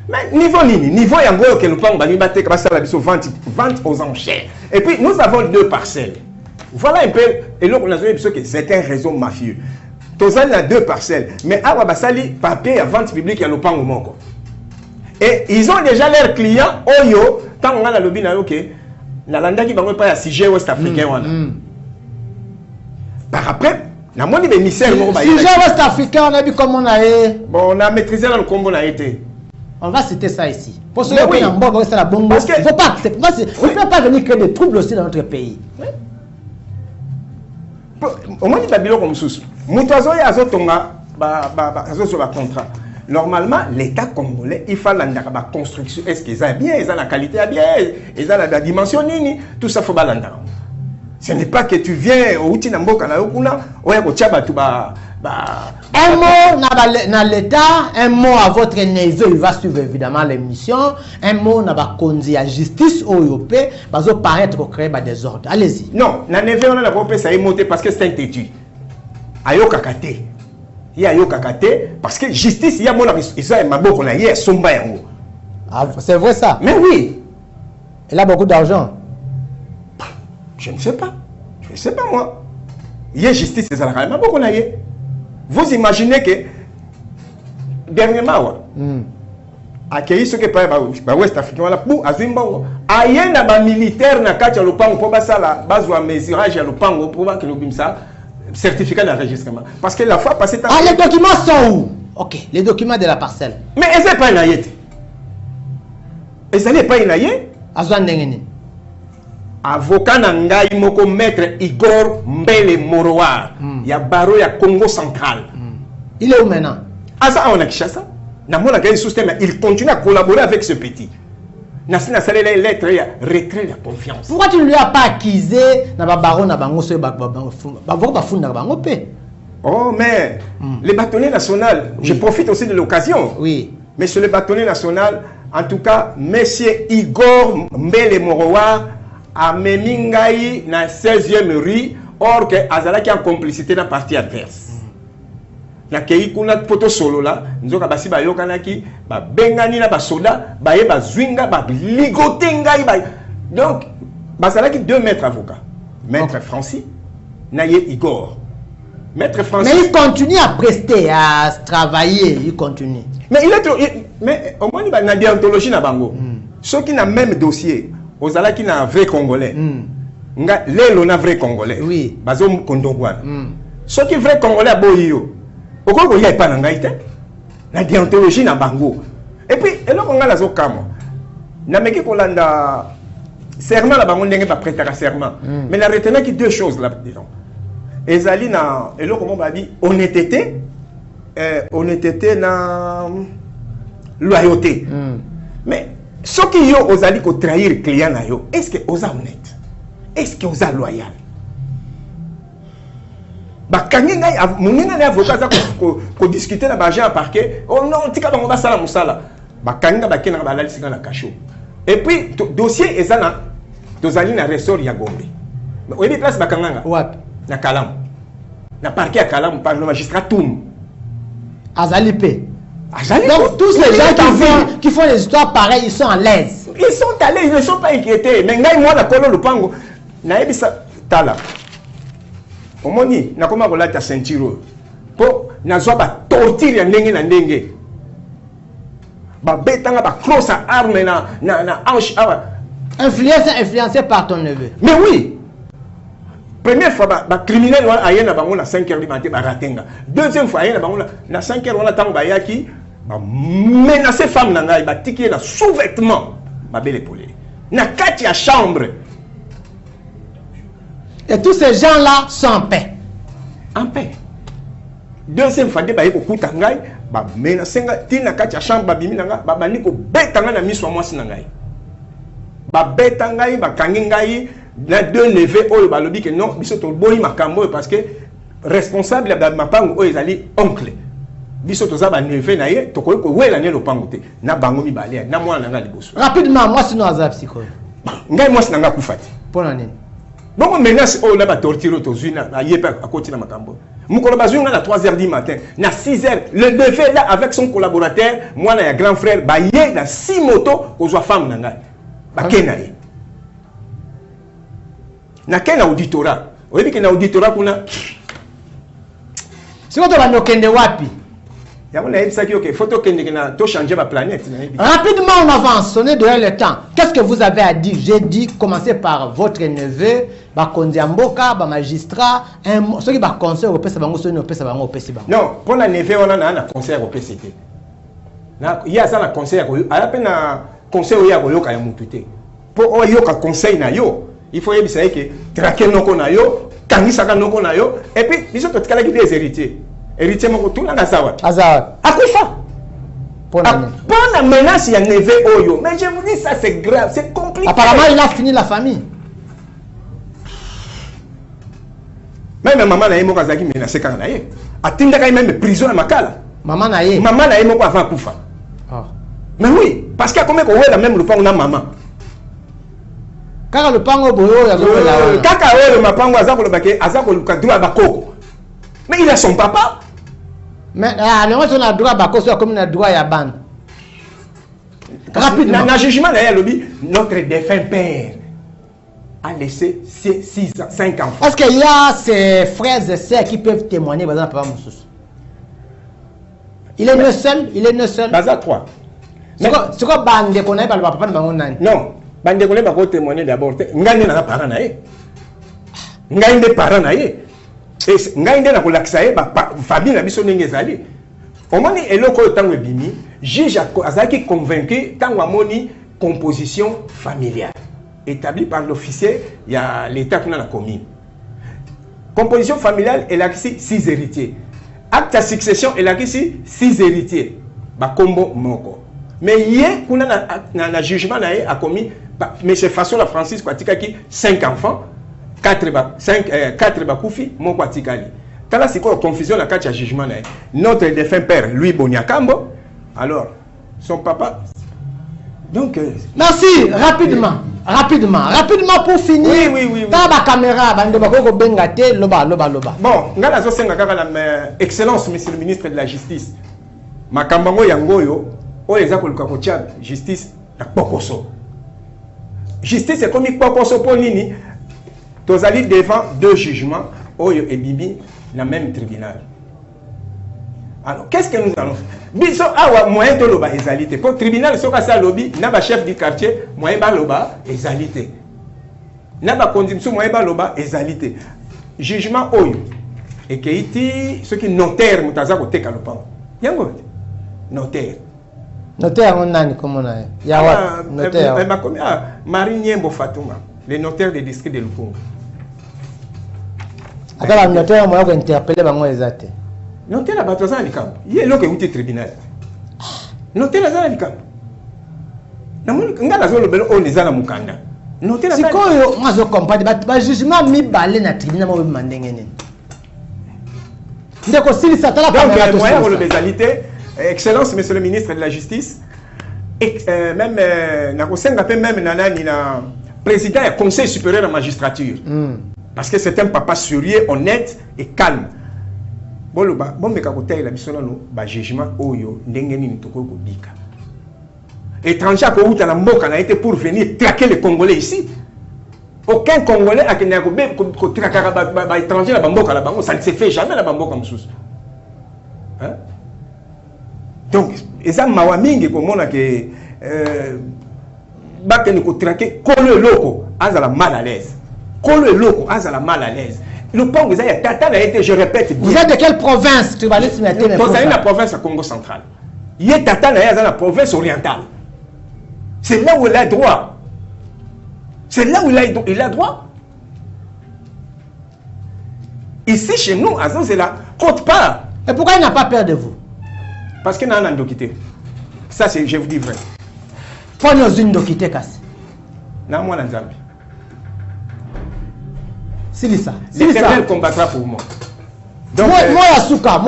Mais niveau nini, niveau yango que nous parlons bani batek ba sala biso vente aux enchères. Et puis nous avons 2 parcelles. Voilà un peu et là on a dit que c'est un réseau mafieux. Tozali a 2 parcelles mais awa basali papier à vente publique ya lopango moko. Et ils ont déjà leurs clients oyo tant on a la lobby na OK. Na landa ki bango pa ya sujet ouest africain wana. Par après na moni be misère moko ba. Sujet ouest africain on a vu comment on a bon on a maîtrisé dans le combo na été. On va citer ça ici. Pour ceux qui ont bon c'est la bombe. Parce que faut pas on ne peut pas venir créer des troubles aussi dans notre pays. Au moins, il y a des comme sous. Moutazo ya azotonga azoso ba contrat. Normalement, l'État congolais, il faut l'andaka ba construction. Est-ce qu'ils ont bien, ils ont la qualité bien, ils ont la dimension nini, tout ça faut balanda. Ce n'est pas que tu viens au outil namboka na yokuna, oya ko tchaba tu ba un mot na l'État, un mot à votre neveu, il va suivre évidemment l'émission. Un mot na ba konzi ya justice oyopé, bazo paraître pour créer ba désordre. Allez-y. Non, na neveu on a la popé ça est monté parce que c'est un têtu. Ayoka kate. Il y a ayoka kate parce que justice il y a mon ça maboko na hier somba yango. Ah, c'est vrai ça. Mais oui. Il a beaucoup d'argent. Je ne sais pas. Je ne sais pas moi. Il y a justice c'est ça la maboko na hier. Vous imaginez que dernièrement accueillir ce que par West Africain là pour azimba ayenda ba militaire na kati ya lopango pour basala bazwa mesurage ya lopango pour que lobimsa certificat d'enregistrement parce que la fois passée les documents sont où? OK, les documents de la parcelle. Mais est-ce pas une yete? Est-ce n'est pas une yete? Azwa ndengeni. Avocat Nangai Moko maître Igor Mbele Moroa, il y a Baro ya Congo central. Il est où maintenant? Asa on a Kinshasa. Na mona gagné système, il continue à collaborer avec ce petit. Nasina salé les lettres ya retrait la confiance. Pourquoi tu ne lui as pas accusé na ba Baro na bango so ba funda bango pe? Oh mais les bâtonniers nationaux, je profite aussi de l'occasion. Oui. Monsieur le bâtonnier national, en tout cas monsieur Igor Mbele Moroa a Memingaï na 16e rue, or que Azalaki en complicité dans la partie adverse. na kei kuna poto solo la nzoka basi ba yokanaki ba bengani na ba soda ba ye ba zwinga ba ligoter ngai ba donc basalaki 2 maîtres avocats maître Francis na ye Igor maître Francis mais il continue à prester à travailler il continue mais il est mais au moins il va na déontologie na bango ceux qui na même dossier ozala qui na vrai congolais nga lelo na vrai congolais oui bazo kondongwana ceux qui vrai congolais boyo okoko ya pa na ngai te na déontologie na bango et puis eloko nga lazo kamo na meki kolanda serment la bango ndenge ba prêter serment mais la retenait qui 2 choses là disons ezali na eloko mo ba di honnêteté na loyauté mais ce qui yo ozali ko trahir client na yo est-ce que oza honnête est-ce que oza loyal ba kangi ngai moninga na avocat za ko discuter na ba agent parquet oh non tika bango ba sala musala ba kangi ba kena ba lalisi na cachot et puis dossier ezana tozali na ressort ya Gombe oyebi place ba kanganga wapi na Kalamu na parquet à Kalamu par le magistrat Toum Azalipé. Azali. Donc tous les gens qui font des histoires pareilles, ils sont à l'aise. Ils sont à l'aise, ils ne sont pas inquiétés. Mais ngai moi na kolo lupango na ebisa tala. Omoni na koma kola ta ceinture. Po na zo ba torture ya ndenge na ndenge. Ba betanga ba cross à arme na hanche awa. Influencé par ton neveu. Mais oui. Première fois, les criminels ont été à 5h du matin, ratenga. Deuxième fois, ils ont été à 5h, ils ont menacé les femmes, ils ont tiqué le sous-vêtement. Ma belle épaule. Ils ont caché la chambre. Et tous ces gens-là sont en paix. En paix. Deuxième fois, ils ont été à menacé la chambre, ils ont été na 2 neveux oyo balobi que non biso to boyi makambo parce que responsable ya mapango oyo ezali oncle biso toza ba neveux na ye to ko wela ne lopango te na bango mibale na mwana nga liboso rapidement moi sinon aza psychologue ngai moi sinanga kufati pona nini bongo menace oyo na ba torture to zwina na yepe akoti na makambo mukolo bazwinga na 3h du matin na 6h le neveu là avec son collaborateur mwana ya grand frère ba ye na 6 motos kozwa femme na ngai ba kena ye na quel auditorat oyebi que na auditorat kuna siko to banokende wapi yango na yebisaki ok faut tokende na to changer ba planète rapidement on avance on est derrière le temps qu'est-ce que vous avez à dire j'ai dit commencer par votre neveu ba kondiamboka ba magistrat ceux qui ba conseil au pesa bango soni au pesa bango au pesa bango non pour la neveu on a na conseil au PCT na ya ça na conseil ko ala pe na conseil ya ko yoka ya mututé pour o yoka conseil na yo il faut que traquer noko na yo, kangisaka noko na yo, et puis biso to tikala ki des héritiers. Héritier moko tuna na sawa. Azawa. Akufa. Pour la menace ya neveu oyo. Mais je vous dis ça c'est grave, c'est compliqué. Apparemment il a fini la famille. Même maman na ye moko azaki menacé kanga na ye. Atindaka même prison na makala. Maman na ye. Maman na ye moko avant kufa. Ah. Mais oui, parce qu'il y a combien qu'on voit la même le pango na maman. Kaka le pango boyo ya zola wana. Kaka le mapango azako le baké azako le droit bakoko. Mais il a son papa. Mais on a droit bako so comme na droit ya ban. Rapidement. Na jugement là lobby notre défunt père a laissé 5 enfants. Est-ce qu'il y a ses frères et sœurs qui peuvent témoigner par exemple papa Moussous? Il est né seul, il est né seul. Baza 3. C'est quoi bande qu'on a par le papa de bango nani? Non. Bande kole ba ko témoigner d'abord ngande na parents na ye ngande parents na ye et ngande na ko lakisa ye ba famille na biso ndenge ezali omoni eloko tango ebimi juge azaki convaincu tango amoni composition familiale établie par l'officier il y a l'état kuna na commune composition familiale elle a ici 6 héritiers acte de succession elle a ici 6 héritiers ba kombo moko mais hier kuna na jugement na ye a commis mais c'est façon la Francis kwatika ki 5 enfants 4 bakoufi mon kwatikali tala siko confusion na kati ya jugement na ye notre défunt père lui Boniakambo alors son papa Donc, merci, rapidement pour finir. Oui. Dans la caméra, Bon, ngana zo senga kaka la excellence, monsieur le ministre de la justice. Makambango yangoyo, o les akoluka ko tia justice na pokoso. Justice c'est comme pokoso pour nini. Tozali devant deux jugements, oyo et bibi na même tribunal. Alors, qu'est-ce que nous allons faire? Biso awa moyen to loba ezalité. Pour tribunal soka sa lobby, na ba chef du quartier, moyen ba loba ezalité. Na ba condition moyen ba loba ezalité. Jugement oyo. Et que iti ce qui notaire mutaza ko teka lopango. Yango notaire. Notaire on nani comme on a. Ya wa notaire. Marie Nyembo Fatouma, le notaire des districts de Lukungu. Akala notaire moya ko interpeller bango ezate. Notaire la batozana likambo. Ye loke uti tribunal. Notaire la zana likambo. Na moni ngala zo lobelo on ezana mukanda. Notaire la sikoyo mazo comprendre ba jugement mibale na tribunal mo mandenge nini. Ndeko sili satala donc moyen de l'égalité, excellence monsieur le ministre de la justice et même na kosenga pe même nanani na président du conseil supérieur de la magistrature. Parce que c'est un papa sérieux, honnête et calme. Boloba bombeka kotela biso nano ba jugement oyo ndenge nini toko ko bika. Étranger ko uta na mboka na été pour venir traquer les Congolais ici. Aucun Congolais a kenya ko traquer ba étranger la mboka la bango, ça ne se fait jamais la mboka msusu. Hein? Donc eza mawa mingi ko mona ke ba kenya ko traquer kolo loko azala mal à l'aise. Kolo loko azala mal à l'aise. Le pont vous avez tata a été, je répète bien. Vous êtes de quelle province? Tu vas aller se mettre dans la province à Congo central. Il y a tata dans la province orientale. C'est là où il a droit. C'est là où il a droit. Ici chez nous, Azan, c'est la côte part. Et pourquoi il n'a pas peur de vous? Parce qu'il n'a pas d'endokité. Ça, c'est, je vous dis vrai. Pour nous une dokité casse. Non, moi, l'Anzambi. L'Éternel combattra pour moi. Donc, moi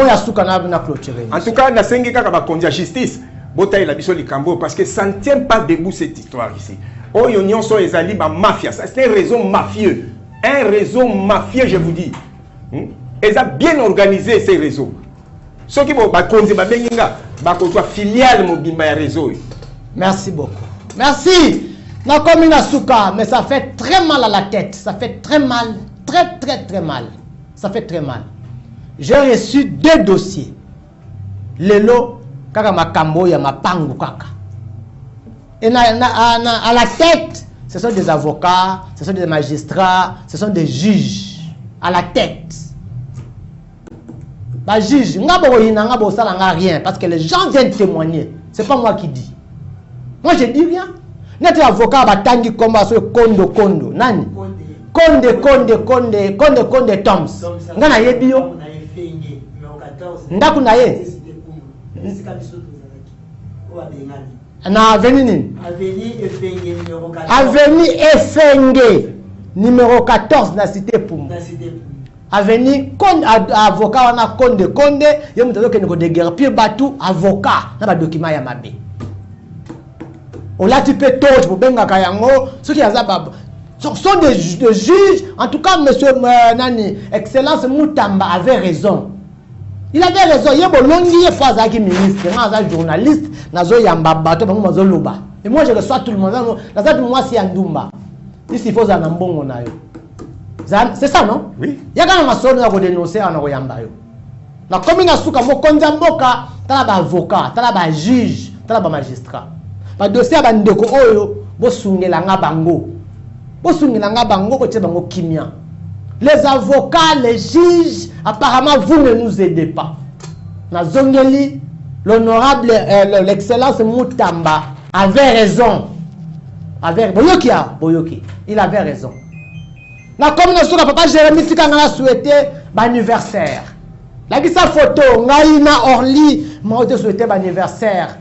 yasuka na clôturer. En tout cas, na sengi kaka ba kondia justice. Botaï la biso likambo parce que ça ne tient pas debout cette histoire ici. Oh yon so ezali ba mafia, c'est un réseau mafieux. Un réseau mafieux, je vous dis. Ils ont bien organisé ces réseaux. Ceux qui vont ba konzi ba benginga ba ko filiale mobimba ya réseau. Merci beaucoup. Merci. Na commune Asuka, mais ça fait très mal à la tête, ça fait très mal. Très mal. Ça fait très mal. J'ai reçu 2 dossiers. Lelo, kaka makambo ya mapangu kaka. Et à la tête, ce sont des avocats, ce sont des magistrats, ce sont des juges. À la tête. Bah juge, ça n'a rien parce que les gens viennent témoigner. C'est pas moi qui dis. Moi je dis rien. Notre avocat va tangi comme ça kondo. Nani? Konde Toms. Ngana yebio. Ndaku na ye. Na avenue Efenge numéro 14 na cité Pumbu. Avenue avocat wana Konde yo mutazo ke ko déguerpir batu avocat na ba document ya mabe. Olati pe torche pour benga kayango ceux qui azaba sont des juges. En tout cas, monsieur Nani, Excellence Moutamba avait raison. Il avait raison. Il y a un fois qui ministre, un journaliste, nazo yamba bato, nazo loba. Et moi je reçois tout le monde. Nazo moi si andumba. Ici il faut un mbongo na yo. C'est ça non? Oui. Il y a quand même un sonne à dénoncer en yamba yo. La commune Asuka mo konzamboka, tala ba avocat, tala ba juge, tala ba magistrat. Ba dossier ba ndeko oyo bo sungela nga bango. Les avocats, les juges, apparemment, vous ne nous aidez pas. Nazongeli, l'honorable, l'excellence Moutamba avait raison. Boyoki, il avait raison. La communauté, papa Jérémy Tikanga a souhaité l'anniversaire. La photo, Ngaïna Orly m'a souhaité l'anniversaire.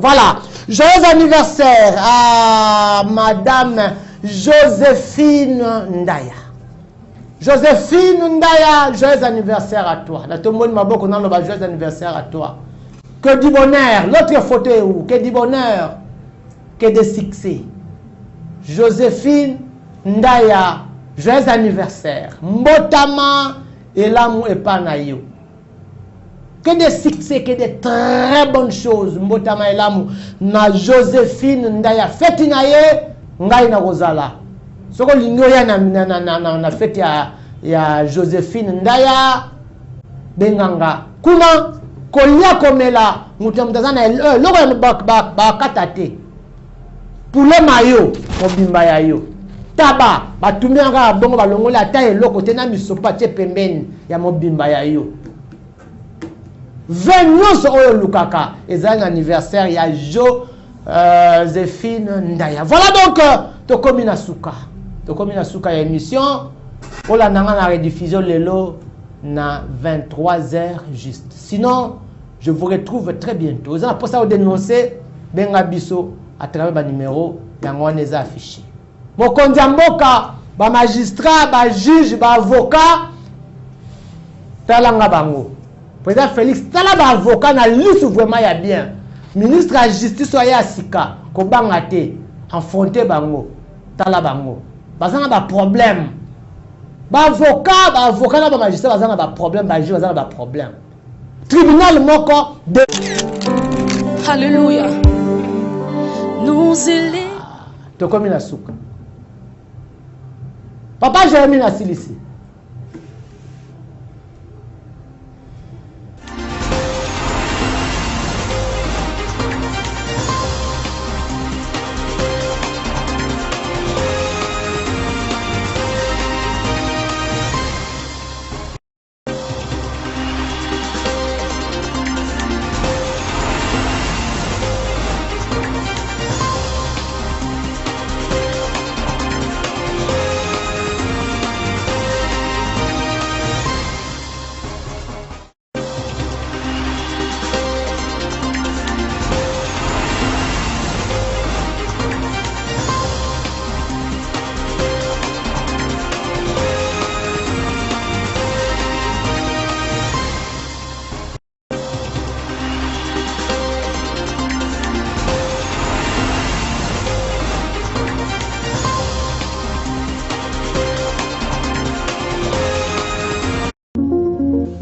Voilà, joyeux anniversaire à madame Joséphine Ndaya. Joséphine Ndaya, joyeux anniversaire à toi. Là, tout le monde m'a beaucoup dit joyeux anniversaire à toi. Que du bonheur. L'autre photo est où? Que du bonheur. que de succès. Joséphine Ndaya, joyeux anniversaire. Mbotama elamu epanayo. Que de succès, que de très bonnes choses. Mbotama elamu na Joséphine Ndaya. Fête naye ngai na kozala. Soko lingo ya na fête ya Joséphine Ndaya benganga. Kuna kolia komela mutamtazana loko ba katate. Poulet mayo mobimba ya yo. Taba batumbi anga bongo balongola ata eloko te na misopa te pembeni ya mobimba ya yo. Nyonso oyo lukaka ezali na anniversaire ya Joséphine Ndaya. Voilà donc tokomi na suka. Tokomi na suka ya émission. Ola nanga na rediffusion lelo na 23h juste. Sinon, je vous retrouve très bientôt. Vous allez pour ça dénoncer benga biso à travers le numéro yango neza affiché. Mokonzi mboka ba magistrat, ba juge, ba avocat talanga bango. Président Félix tala ba avocat na liste vraiment ya bien. Ministre de la justice ya sika ko banga te affronter bango tala bango. Bazana ba problème. Ba avocat na ba magistrat bazana ba problème, ba juge bazana ba problème. Tribunal moko de Alléluia. Nous élèves. Tokomi na suka. Papa Jérémie na silisi.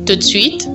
Tout de suite,